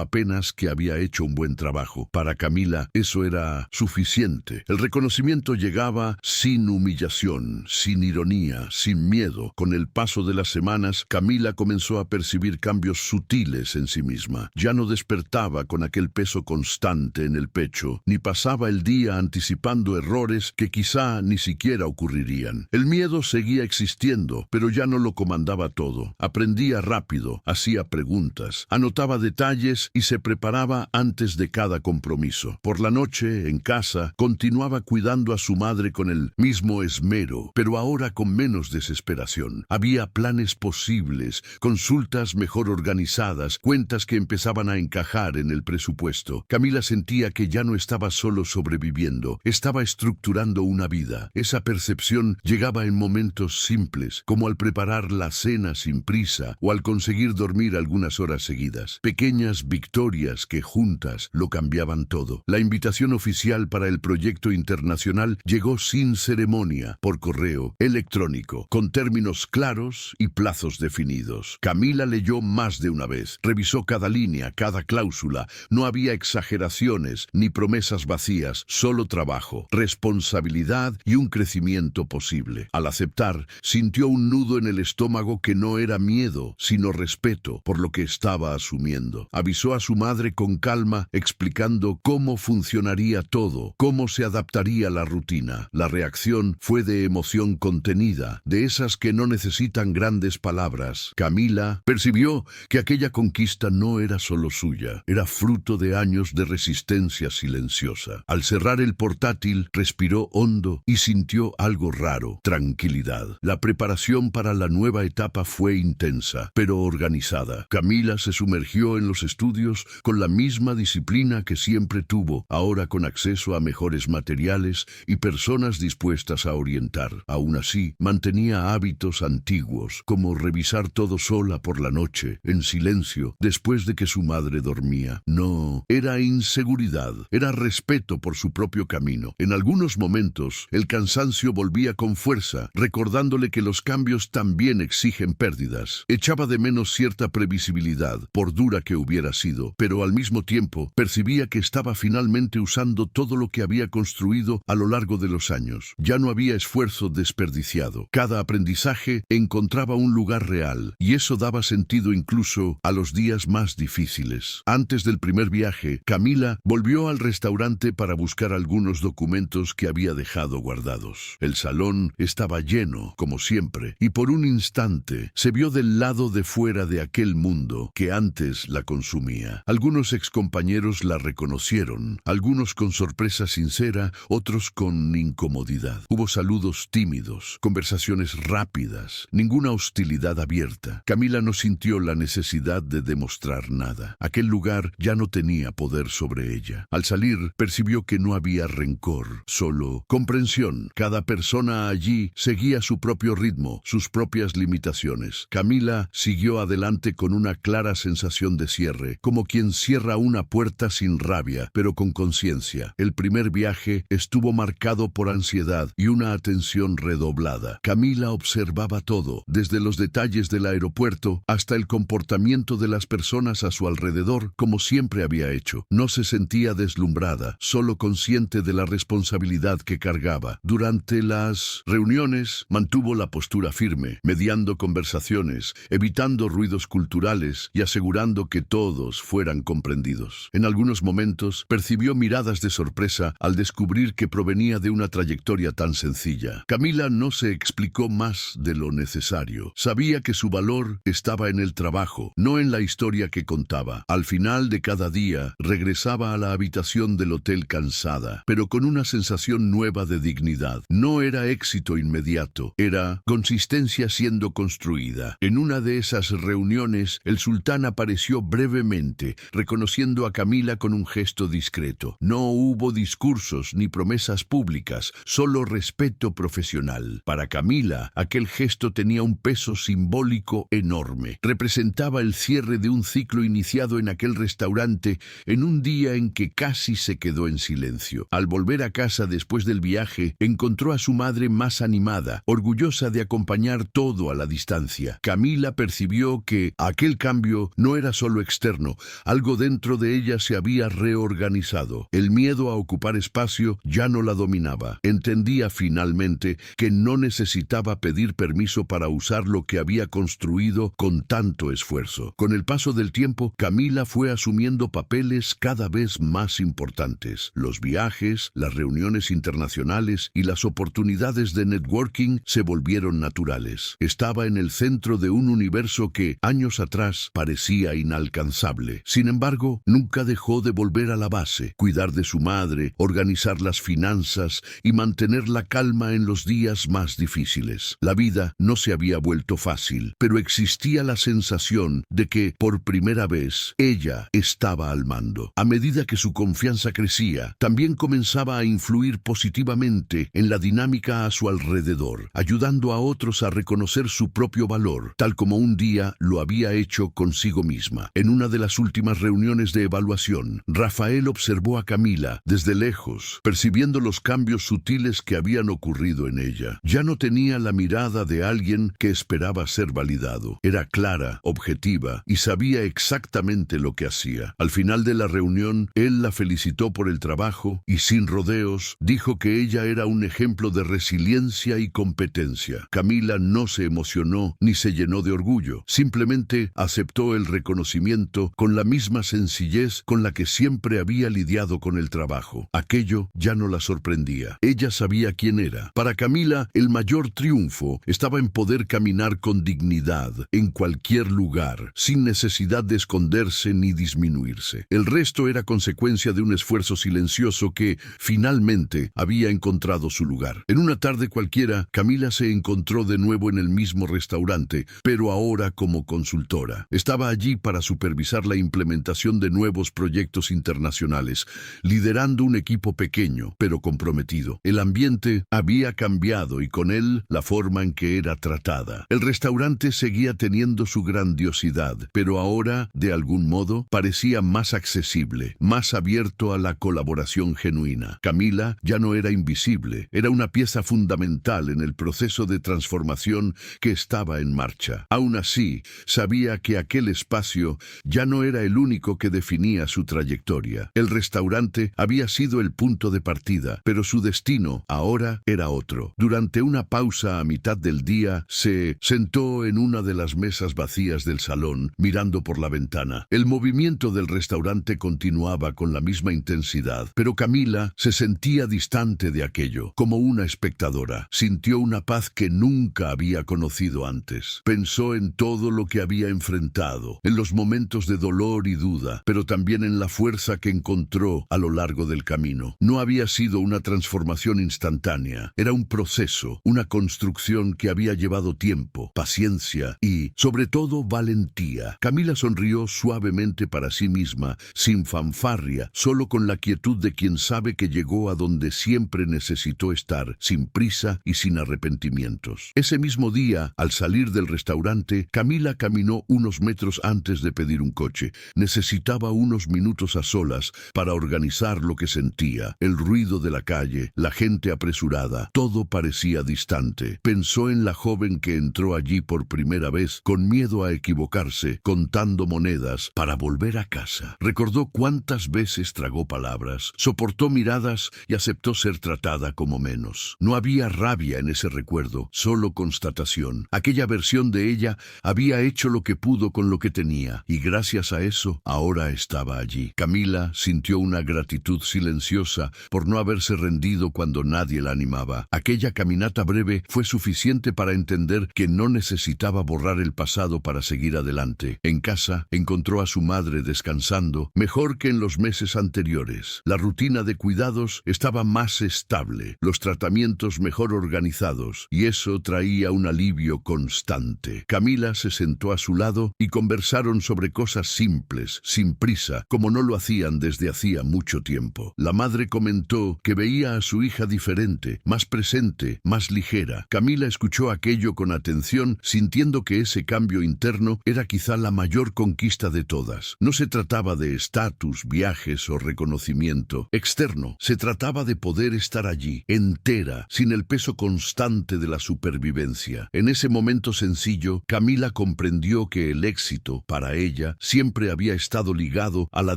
apenas que había hecho un buen trabajo. Para Camila, eso era suficiente. El reconocimiento llegaba sin humillación, sin ironía, sin miedo. Con el paso de las semanas, Camila comenzó a percibir cambios sutiles en sí misma. Ya no despertaba con aquel peso constante en el pecho, ni pasaba el día anticipando errores que quizá ni siquiera ocurrirían. El miedo seguía existiendo, pero ya no lo comandaba todo. Aprendía rápido, hacía preguntas, anotaba detalles y se preparaba antes de cada compromiso. Por la noche, en casa, continuaba cuidando a su madre con el mismo esmero, pero ahora con menos desesperación. Había planes posibles, consultas mejor organizadas, cuentas que empezaban a encajar en el presupuesto. Camila sentía que ya no estaba solo sobreviviendo, estaba estructurando una vida. Esa percepción llegaba en momentos simples, como al preparar la cena sin prisa o al conseguir dormir algunas horas seguidas. Pequeñas victorias que juntas lo cambiaban todo. La invitación oficial para el proyecto internacional llegó sin ceremonia, por correo electrónico, con términos claros y plazos definidos. Camila leyó más de una vez, revisó cada línea, cada cláusula. No había exageraciones ni promesas vacías, solo trabajo, responsabilidad y un crecimiento posible. Al aceptar, sintió un nudo en el estómago que no era miedo, sino respeto por lo que estaba asumiendo. Avisó a su madre con calma, explicando cómo funcionaría todo, cómo se adaptaría la rutina. La reacción fue de emoción contenida, de esas que no necesitan grandes palabras. Camila percibió que aquella conquista no era solo suya, era fruto de años de resistencia silenciosa. Al cerrar el portátil, respiró hondo y sintió algo raro, tranquilidad. La preparación para la nueva etapa fue intensa, pero organizada. Camila se sumergió en los estudios con la misma disciplina que siempre tuvo, ahora con acceso a mejores materiales y personas dispuestas a orientar. Aún así, mantenía hábitos antiguos, como revisar todo sola por la noche, en silencio, después de que su madre dormía. No, era inseguridad, era respeto por su propio camino. En algunos momentos, el cansancio volvía con fuerza, recordándole que los cambios también exigen pérdidas. Echaba de menos cierta previsibilidad, por dura que hubiera sido, pero al mismo tiempo percibía que estaba finalmente usando todo lo que había construido a lo largo de los años. Ya no había esfuerzo desperdiciado. Cada aprendizaje encontraba un lugar real, y eso daba sentido incluso a los días más difíciles. Antes del primer viaje, Camila volvió al restaurante para buscar algunos documentos que había dejado guardados. El salón estaba lleno, como siempre, y por un instante se vio del lado de fuera de aquel mundo que antes la consumía. Algunos excompañeros la reconocieron, algunos con sorpresa sincera, otros con incomodidad. Hubo saludos tímidos, conversaciones rápidas, ninguna hostilidad abierta. Camila no sintió la necesidad de demostrar nada. Aquel lugar ya no tenía poder sobre ella. Al salir, percibió que no había rencor, solo comprensión. Cada persona allí seguía su propio ritmo, sus propias limitaciones. Camila siguió adelante con una clara sensación de cierre, como quien cierra una puerta sin rabia, pero con conciencia. El primer viaje estuvo marcado por ansiedad y una atención redoblada. Camila observaba todo, desde los detalles del aeropuerto hasta el comportamiento de las personas a su alrededor, como siempre había hecho. No se sentía deslumbrada, solo consciente de la responsabilidad que cargaba. Durante las reuniones mantuvo la postura firme, mediando conversaciones, evitando ruidos culturales y asegurando que todos fueran comprendidos. En algunos momentos percibió miradas de sorpresa al descubrir que provenía de una trayectoria tan sencilla. Camila no se explicó más de lo necesario. Sabía que su valor estaba en el trabajo, no en la historia que contaba. Al final de cada día, regresaba a la habitación del hotel cansada, pero con una sensación nueva de dignidad. No era éxito inmediato, era consistencia siendo construida. En una de esas reuniones, el sultán apareció brevemente, reconociendo a Camila con un gesto discreto. No hubo discursos ni promesas públicas, solo respeto profesional. Para Camila, aquel gesto tenía un peso simbólico enorme. Representaba el cierre de un ciclo iniciado en aquel restaurante en un día en que casi se quedó en silencio. Al volver a casa después del viaje, encontró a su madre más animada, orgullosa de acompañar todo a la distancia. Camila percibió que aquel cambio no era solo externo, algo dentro de ella se había reorganizado. El miedo a ocupar espacio ya no la dominaba. Entendía finalmente que no necesitaba pedir permiso para usar lo que había construido con tanto esfuerzo. Con el paso del tiempo, Camila fue asumiendo papeles cada vez más importantes. Los viajes, las reuniones internacionales y las oportunidades de networking se volvieron naturales. Estaba en el centro de un universo que, años atrás, parecía inalcanzable. Sin embargo, nunca dejó de volver a la base, cuidar de su madre, organizar las finanzas y mantener la calma en los días más difíciles. La vida no se había vuelto fácil, pero existía la sensación de que, por primera vez, ella estaba al mando. A medida que su confianza crecía, también comenzaba a influir positivamente en la dinámica a su alrededor, ayudando a otros a reconocer su propio valor, tal como un día lo había hecho consigo misma. En una de las últimas reuniones de evaluación, Rafael observó a Camila desde lejos, percibiendo los cambios sutiles que habían ocurrido en ella. Ya no tenía la mirada de alguien que esperaba ser validado. Era clara, objetiva y sabía exactamente lo que hacía. Al final de la reunión, él la felicitó por el trabajo y, sin rodeos, dijo que ella era un ejemplo de resiliencia y competencia. Camila no se emocionó ni se llenó de orgullo. Simplemente aceptó el reconocimiento con la misma sencillez con la que siempre había lidiado con el trabajo. Aquello ya no la sorprendía. Ella sabía quién era. Para Camila, el mayor triunfo estaba en poder caminar con dignidad en cualquier lugar, sin necesidad de esconderse ni disminuirse. El resto era consecuencia de un esfuerzo silencioso que, finalmente, había encontrado su lugar. En una tarde cualquiera, Camila se encontró de nuevo en el mismo restaurante, pero ahora como consultora. Estaba allí para supervisar la implementación de nuevos proyectos internacionales, liderando un equipo pequeño, pero comprometido. El ambiente había cambiado y con él la forma en que era tratada. El restaurante seguía teniendo su grandiosidad, pero ahora, de algún modo, parecía más accesible, más abierto a la colaboración genuina. Camila ya no era invisible, era una pieza fundamental en el proceso de transformación que estaba en marcha. Aún así, sabía que aquel espacio ya no era el único que definía su trayectoria. El restaurante había sido el punto de partida, pero su destino ahora era otro. Durante una pausa a mitad del día, se sentó en una de las mesas vacías del salón, mirando por la ventana. El movimiento del restaurante continuaba con la misma intensidad, pero Camila se sentía distante de aquello, como una espectadora. Sintió una paz que nunca había conocido antes. Pensó en todo lo que había enfrentado, en los momentos de dolor y duda, pero también en la fuerza que encontró a lo largo del camino. No había sido una transformación instantánea, era un proceso, una construcción que había llevado tiempo, paciencia y, sobre todo, valentía. Camila sonrió suavemente para sí misma, sin fanfarria, solo con la quietud de quien sabe que llegó a donde siempre necesitó estar, sin prisa y sin arrepentimientos. Ese mismo día, al salir del restaurante, Camila caminó unos metros antes de pedir un coche. Necesitaba unos minutos a solas para organizar lo que sentía. El ruido de la calle, la gente apresurada, todo parecía distante. Pensó en la joven que entró allí por primera vez, con miedo a equivocarse, contando monedas para volver a casa. Recordó cuántas veces tragó palabras, soportó miradas y aceptó ser tratada como menos. No había rabia en ese recuerdo, solo constatación. Aquella versión de ella había hecho lo que pudo con lo que tenía, y gracias a eso, ahora estaba allí. Camila sintió una gratitud silenciosa por no haberse rendido cuando nadie la animaba. Aquella caminata breve fue suficiente para entender que no necesitaba borrar el pasado para seguir adelante. En casa, encontró a su madre descansando, mejor que en los meses anteriores. La rutina de cuidados estaba más estable, los tratamientos mejor organizados, y eso traía un alivio constante. Camila se sentó a su lado y conversaron sobre cosas simples, sin prisa, como no lo hacían desde hacía mucho tiempo. La madre comentó que veía a su hija diferente, más presente, más ligera. Camila escuchó aquello con atención, sintiendo que ese cambio interno era quizá la mayor conquista de todas. No se trataba de estatus, viajes o reconocimiento externo. Se trataba de poder estar allí, entera, entera, sin el peso constante de la supervivencia. En ese momento sencillo, Camila comprendió que el éxito, para ella, siempre había estado ligado a la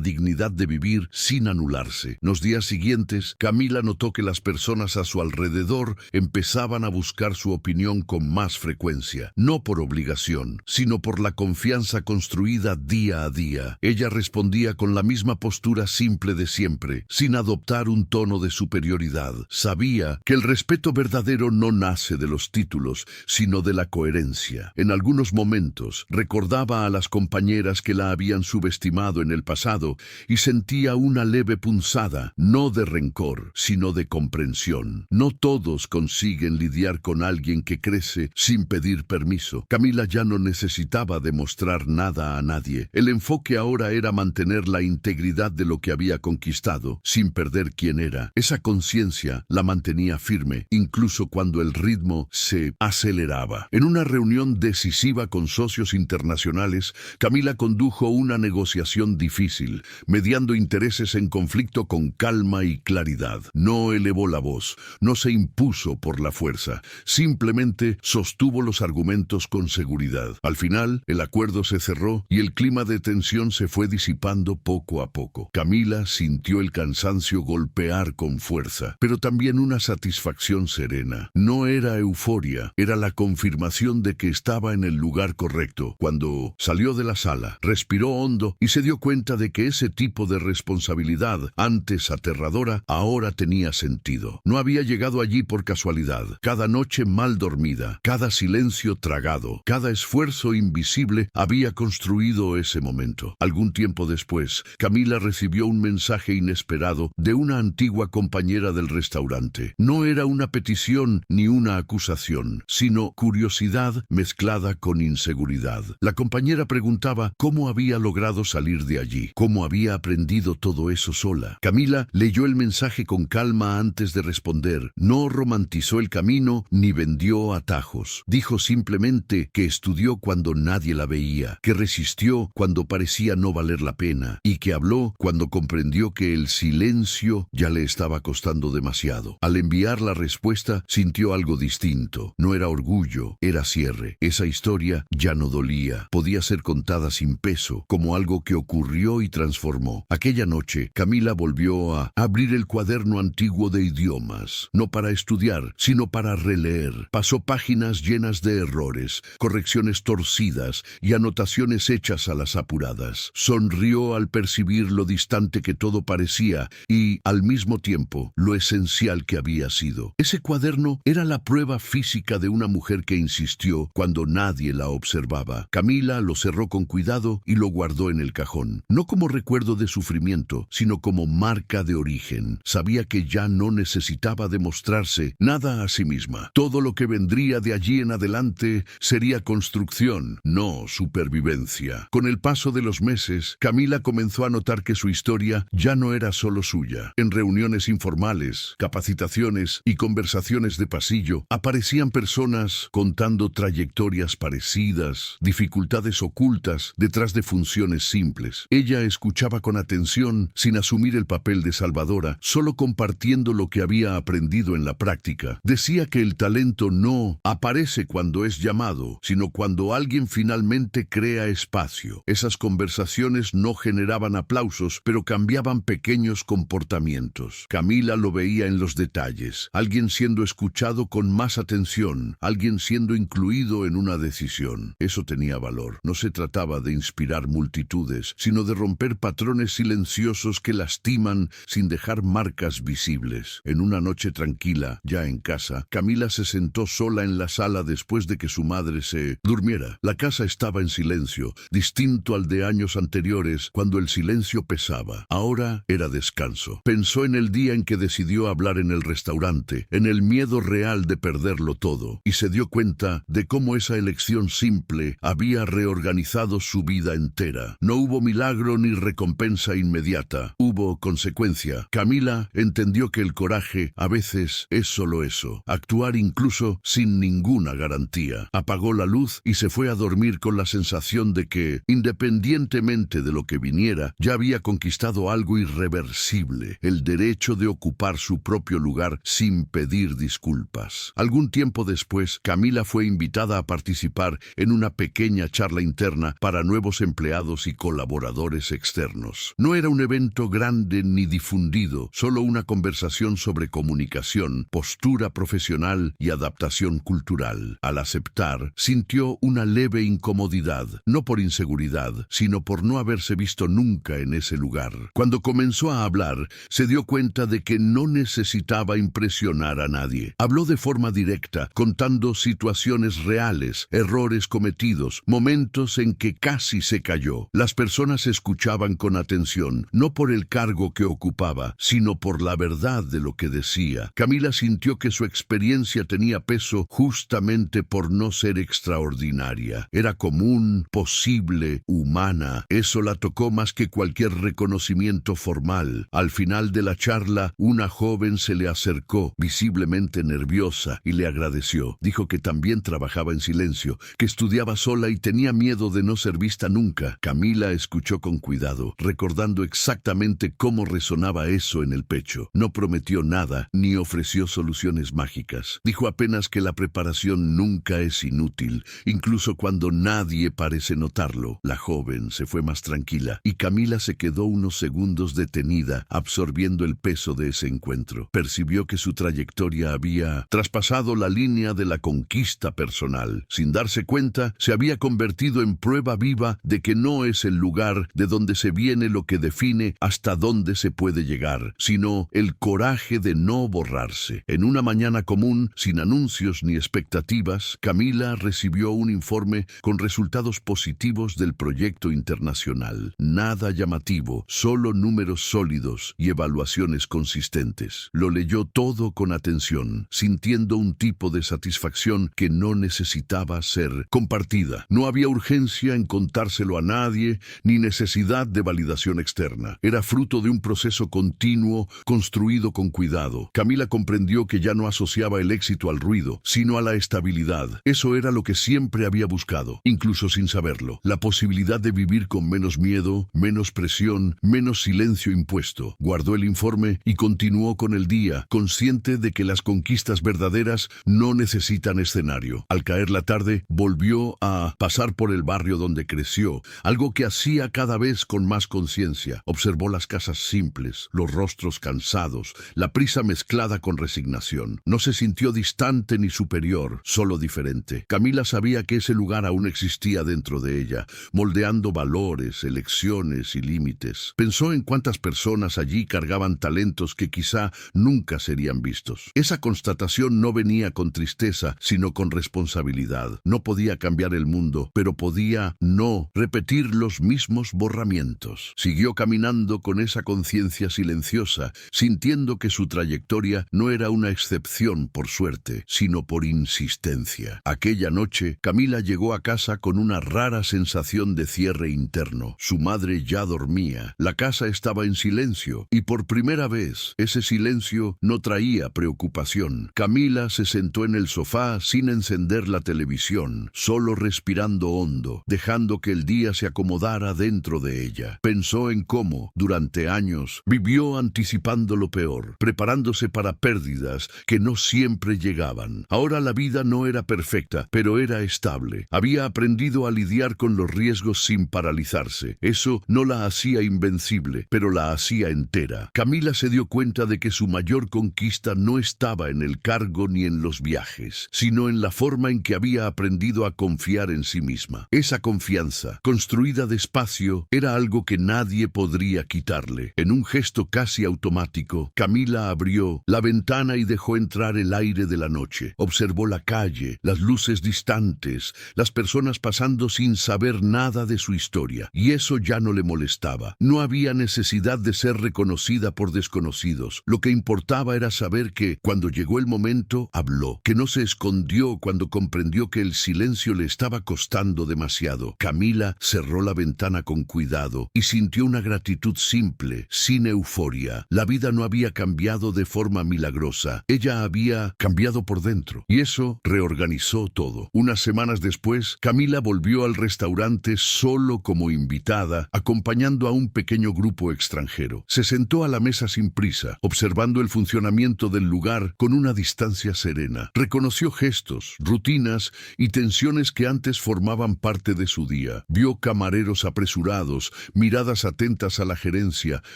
dignidad de vivir sin anularse. Los días siguientes, Camila notó que las personas a su alrededor empezaban a buscar su opinión con más frecuencia, no por obligación, sino por la confianza construida día a día. Ella respondía con la misma postura simple de siempre, sin adoptar un tono de superioridad. Sabía que el respeto verdadero no nace de los títulos, sino de la coherencia. En algunos momentos, recordaba a las compañeras que la habían subestimado en el pasado y sentía una leve punzada, no de rencor, sino de comprensión. No todos consiguen lidiar con alguien que crece sin pedir permiso. Camila ya no necesitaba demostrar nada a nadie. El enfoque ahora era mantener la integridad de lo que había conquistado, sin perder quién era. Esa conciencia la mantenía firme, incluso cuando el ritmo se aceleraba. En una reunión decisiva con socios internacionales, Camila condujo una negociación difícil, mediando intereses en conflicto con calma y claridad. No elevó la voz, no se impuso por la fuerza, simplemente sostuvo los argumentos con seguridad. Al final, el acuerdo se cerró y el clima de tensión se fue disipando poco a poco. Camila sintió el cansancio golpear con fuerza, pero también una satisfacción serena. No era euforia, era la confirmación de que estaba en el lugar correcto. Cuando salió de la sala, respiró hondo y se dio cuenta de que ese tipo de responsabilidad, antes aterradora, ahora tenía sentido. No había llegado allí por casualidad. Cada noche mal dormida, cada silencio tragado, cada esfuerzo invisible había construido ese momento. Algún tiempo después, Camila recibió un mensaje inesperado de una antigua compañera del restaurante. No era una petición ni una acusación, sino curiosidad mezclada con inseguridad. La compañera preguntaba cómo había logrado salir de allí, cómo había aprendido todo eso sola. Camila leyó el mensaje con calma antes de responder. No romantizó el camino ni vendió atajos. Dijo simplemente que estudió cuando nadie la veía, que resistió cuando parecía no valer la pena y que habló cuando comprendió que el silencio ya le estaba costando demasiado. Al enviar la respuesta, sintió algo distinto. No era orgullo, era cierre. Esa historia ya no dolía. Podía ser contada sin peso, como algo que ocurrió y transformó. Aquella noche, Camila volvió a abrir el cuaderno antiguo de idiomas, no para estudiar, sino para releer. Pasó páginas llenas de errores, correcciones torcidas y anotaciones hechas a las apuradas. Sonrió al percibir lo distante que todo parecía y, al mismo tiempo, lo esencial que había sido. Ese cuaderno era la prueba física de una mujer que insistió cuando nadie la observaba. Camila lo cerró con cuidado y lo guardó en el cajón, no como recuerdo de sufrimiento, sino como marca de origen. Sabía que ya no necesitaba demostrarse nada a sí misma. Todo lo que vendría de allí en adelante sería construcción, no supervivencia. Con el paso de los meses, Camila comenzó a notar que su historia ya no era solo suya. En reuniones informales, capacitaciones y conversaciones de pasillo, aparecían personas contando trayectorias parecidas, dificultades ocultas detrás de funciones simples. Ella escuchaba con atención, sin asumir el papel de salvadora, solo compartiendo lo que había aprendido en la práctica. Decía que el talento no aparece cuando es llamado, sino cuando alguien finalmente crea espacio. Esas conversaciones no generaban aplausos, pero cambiaban pequeños comportamientos. Camila lo veía en los detalles. Alguien siendo escuchado con más atención, alguien siendo incluido en una decisión. Eso tenía valor. No se trataba de inspirar multitudes, sino de romper patrones silenciosos que lastiman sin dejar marcas visibles. En una noche tranquila, ya en casa, Camila se sentó sola en la sala después de que su madre se durmiera. La casa estaba en silencio, distinto al de años anteriores, cuando el silencio pesaba. Ahora era descanso. Pensó en el día en que decidió hablar en el restaurante, en el miedo real de perderlo todo, y se dio cuenta de cómo esa elección simple había reorganizado su vida entera. No hubo milagro ni recompensa inmediata, hubo consecuencia. Camila entendió que el coraje a veces es solo eso, actuar incluso sin ninguna garantía. Apagó la luz y se fue a dormir con la sensación de que, independientemente de lo que viniera, ya había conquistado algo irreversible, el derecho de ocupar su propio lugar sin pedir disculpas. Algún tiempo después, Camila fue invitada a participar en una pequeña charla interna para nuevos empleados y colaboradores externos. No era un evento grande ni difundido, solo una conversación sobre comunicación, postura profesional y adaptación cultural. Al aceptar, sintió una leve incomodidad, no por inseguridad, sino por no haberse visto nunca en ese lugar. Cuando comenzó a hablar, se dio cuenta de que no necesitaba impresionar a nadie. Habló de forma directa, contando situaciones reales, errores cometidos, momentos en que casi se cayó. Las personas escuchaban con atención, no por el cargo que ocupaba, sino por la verdad de lo que decía. Camila sintió que su experiencia tenía peso justamente por no ser extraordinaria. Era común, posible, humana. Eso la tocó más que cualquier reconocimiento formal. Al final de la charla, una joven se le acercó, visiblemente nerviosa, y le agradeció. Dijo que también trabajaba en silencio, que estudiaba sola y tenía miedo de no ser vista nunca. Camila escuchó con cuidado, recordando exactamente cómo resonaba eso en el pecho. No prometió nada, ni ofreció soluciones mágicas. Dijo apenas que la preparación nunca es inútil, incluso cuando nadie parece notarlo. La joven se fue más tranquila, y Camila se quedó unos segundos detenida, absorbiendo el peso de ese encuentro. Percibió que su trayectoria había traspasado la línea de la conquista personal. Sin darse cuenta, se había convertido en prueba viva de que no es el lugar de donde se viene lo que define hasta dónde se puede llegar, sino el coraje de no borrarse. En una mañana común, sin anuncios ni expectativas, Camila recibió un informe con resultados positivos del proyecto internacional. Nada llamativo, solo números sólidos y evaluaciones consistentes. Lo leyó todo con atención, sintiendo un tipo de satisfacción que no necesitaba ser compartida. No había urgencia en contárselo a nadie, ni necesidad de validación externa. Era fruto de un proceso continuo, construido con cuidado. Camila comprendió que ya no asociaba el éxito al ruido, sino a la estabilidad. Eso era lo que siempre había buscado, incluso sin saberlo. La posibilidad de vivir con menos miedo, menos presión, menos silencio impuesto. Guardó el informe y continuó con el día, consciente de que las conquistas verdaderas no necesitan escenario. Al caer la tarde, volvió a pasar por el barrio donde creció, algo que hacía cada vez con más conciencia. Observó las casas simples, los rostros cansados, la prisa mezclada con resignación. No se sintió distante ni superior, solo diferente. Camila sabía que ese lugar aún existía dentro de ella, moldeando valores, elecciones y límites. Pensó en cuántas personas allí cargaban talentos que quizá nunca serían vistos. Esa constatación no venía con tristeza, sino con responsabilidad. No podía cambiar el mundo, pero podía no repetir los mismos borramientos. Siguió caminando con esa conciencia silenciosa, sintiendo que su trayectoria no era una excepción por suerte, sino por insistencia. Aquella noche, Camila llegó a casa con una rara sensación de cierre interno. Su madre ya dormía, la casa estaba en silencio, y por primera vez, ese silencio no traía preocupación. Camila se sentó en el sofá sin encender la televisión, solo respirando hondo, dejando que el día se acomodara dentro de ella. Pensó en cómo, durante años, vivió anticipando lo peor, preparándose para pérdidas que no siempre llegaban. Ahora la vida no era perfecta, pero era estable. Había aprendido a lidiar con los riesgos sin paralizarse. Eso no la hacía invencible, pero la hacía entera. Camila se dio cuenta de que su mayor conquista no estaba en el cargo ni en los viajes, sino en la forma en que había aprendido a confiar en sí misma. Esa confianza, construida despacio, era algo que nadie podría quitarle. En un gesto casi automático, Camila abrió la ventana y dejó entrar el aire de la noche. Observó la calle, las luces distantes, las personas pasando sin saber nada de su historia, y eso ya no le molestaba. No había necesidad de ser reconocida por desconocidos. Lo que importaba era saber que, cuando llegó el momento, habló, que no se escondió cuando comprendió que el silencio le estaba costando demasiado. Camila cerró la ventana con cuidado y sintió una gratitud simple, sin euforia. La vida no había cambiado de forma milagrosa. Ella había cambiado por dentro, y eso reorganizó todo. Unas semanas después, Camila volvió al restaurante solo como invitada, acompañando a un pequeño grupo extranjero. Se sentó a la mesa sin prisa, observando el funcionamiento funcionamiento del lugar con una distancia serena. Reconoció gestos, rutinas y tensiones que antes formaban parte de su día. Vio camareros apresurados, miradas atentas a la gerencia,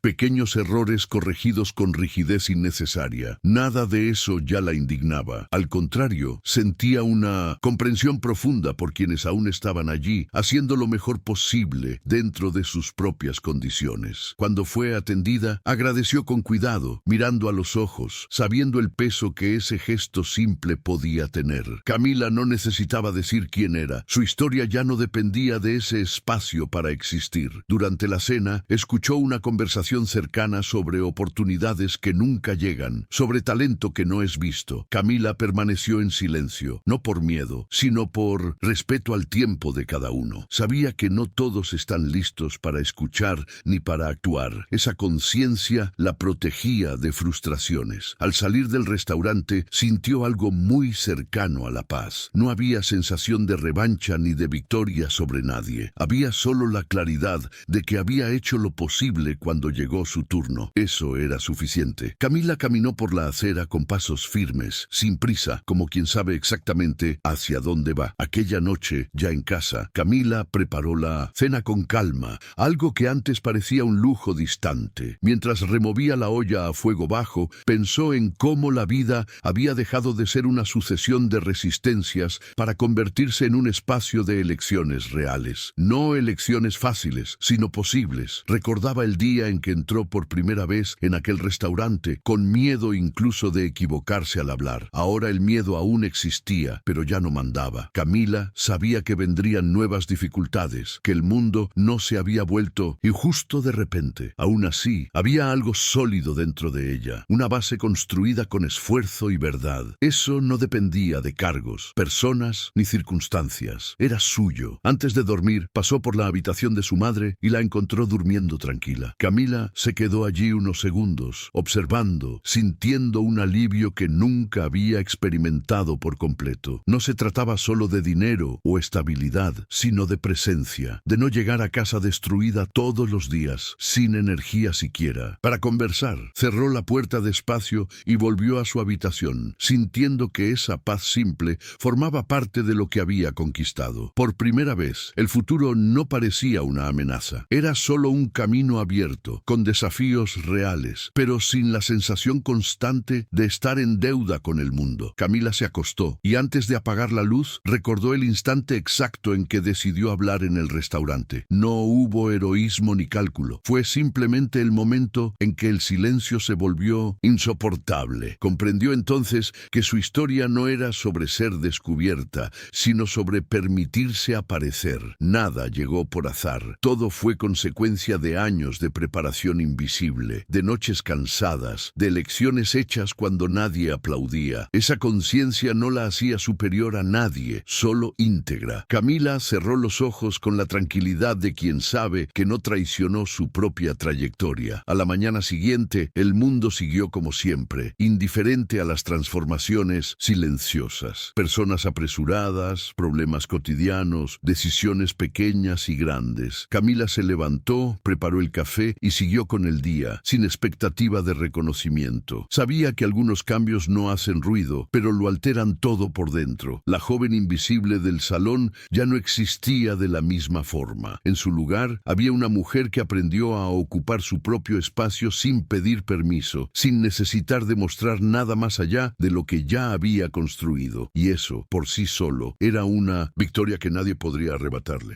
pequeños errores corregidos con rigidez innecesaria. Nada de eso ya la indignaba. Al contrario, sentía una comprensión profunda por quienes aún estaban allí, haciendo lo mejor posible dentro de sus propias condiciones. Cuando fue atendida, agradeció con cuidado, mirando a los ojos, sabiendo el peso que ese gesto simple podía tener. Camila no necesitaba decir quién era. Su historia ya no dependía de ese espacio para existir. Durante la cena, escuchó una conversación cercana sobre oportunidades que nunca llegan, sobre talento que no es visto. Camila permaneció en silencio, no por miedo, sino por respeto al tiempo de cada uno. Sabía que no todos están listos para escuchar ni para actuar. Esa conciencia la protegía de frustraciones. Al salir del restaurante, sintió algo muy cercano a la paz. No había sensación de revancha ni de victoria sobre nadie. Había solo la claridad de que había hecho lo posible cuando llegó su turno. Eso era suficiente. Camila caminó por la acera con pasos firmes, sin prisa, como quien sabe exactamente hacia dónde va. Aquella noche, ya en casa, Camila preparó la cena con calma, algo que antes parecía un lujo distante. Mientras removía la olla a fuego bajo, pensó en cómo la vida había dejado de ser una sucesión de resistencias para convertirse en un espacio de elecciones reales. No elecciones fáciles, sino posibles. Recordaba el día en que entró por primera vez en aquel restaurante, con miedo incluso de equivocarse al hablar. Ahora el miedo aún existía, pero ya no mandaba. Camila sabía que vendrían nuevas dificultades, que el mundo no se había vuelto injusto de repente. Aún así, había algo sólido dentro de ella, una base construida con esfuerzo y verdad. Eso no dependía de cargos, personas ni circunstancias. Era suyo. Antes de dormir, pasó por la habitación de su madre y la encontró durmiendo tranquila. Camila se quedó allí unos segundos, observando, sintiendo un alivio que nunca había experimentado por completo. No se trataba solo de dinero o estabilidad, sino de presencia, de no llegar a casa destruida todos los días, sin energía siquiera. Para conversar, cerró la puerta despacio y volvió a su habitación, sintiendo que esa paz simple formaba parte de lo que había conquistado. Por primera vez, el futuro no parecía una amenaza. Era solo un camino abierto, con desafíos reales, pero sin la sensación constante de estar en deuda con el mundo. Camila se acostó y antes de apagar la luz, recordó el instante exacto en que decidió hablar en el restaurante. No hubo heroísmo ni cálculo. Fue simplemente el momento en que el silencio se volvió insoportable. Comprendió entonces que su historia no era sobre ser descubierta, sino sobre permitirse aparecer. Nada llegó por azar. Todo fue consecuencia de años de preparación invisible, de noches cansadas, de elecciones hechas cuando nadie aplaudía. Esa conciencia no la hacía superior a nadie, solo íntegra. Camila cerró los ojos con la tranquilidad de quien sabe que no traicionó su propia trayectoria. A la mañana siguiente, el mundo siguió como siempre, indiferente a las transformaciones silenciosas. Personas apresuradas, problemas cotidianos, decisiones pequeñas y grandes. Camila se levantó, preparó el café y siguió con el día, sin expectativa de reconocimiento. Sabía que algunos cambios no hacen ruido, pero lo alteran todo por dentro. La joven invisible del salón ya no existía de la misma forma. En su lugar, había una mujer que aprendió a ocupar su propio espacio sin pedir permiso, sin necesitar demostrar nada más allá de lo que ya había construido. Y eso, por sí solo, era una victoria que nadie podría arrebatarle.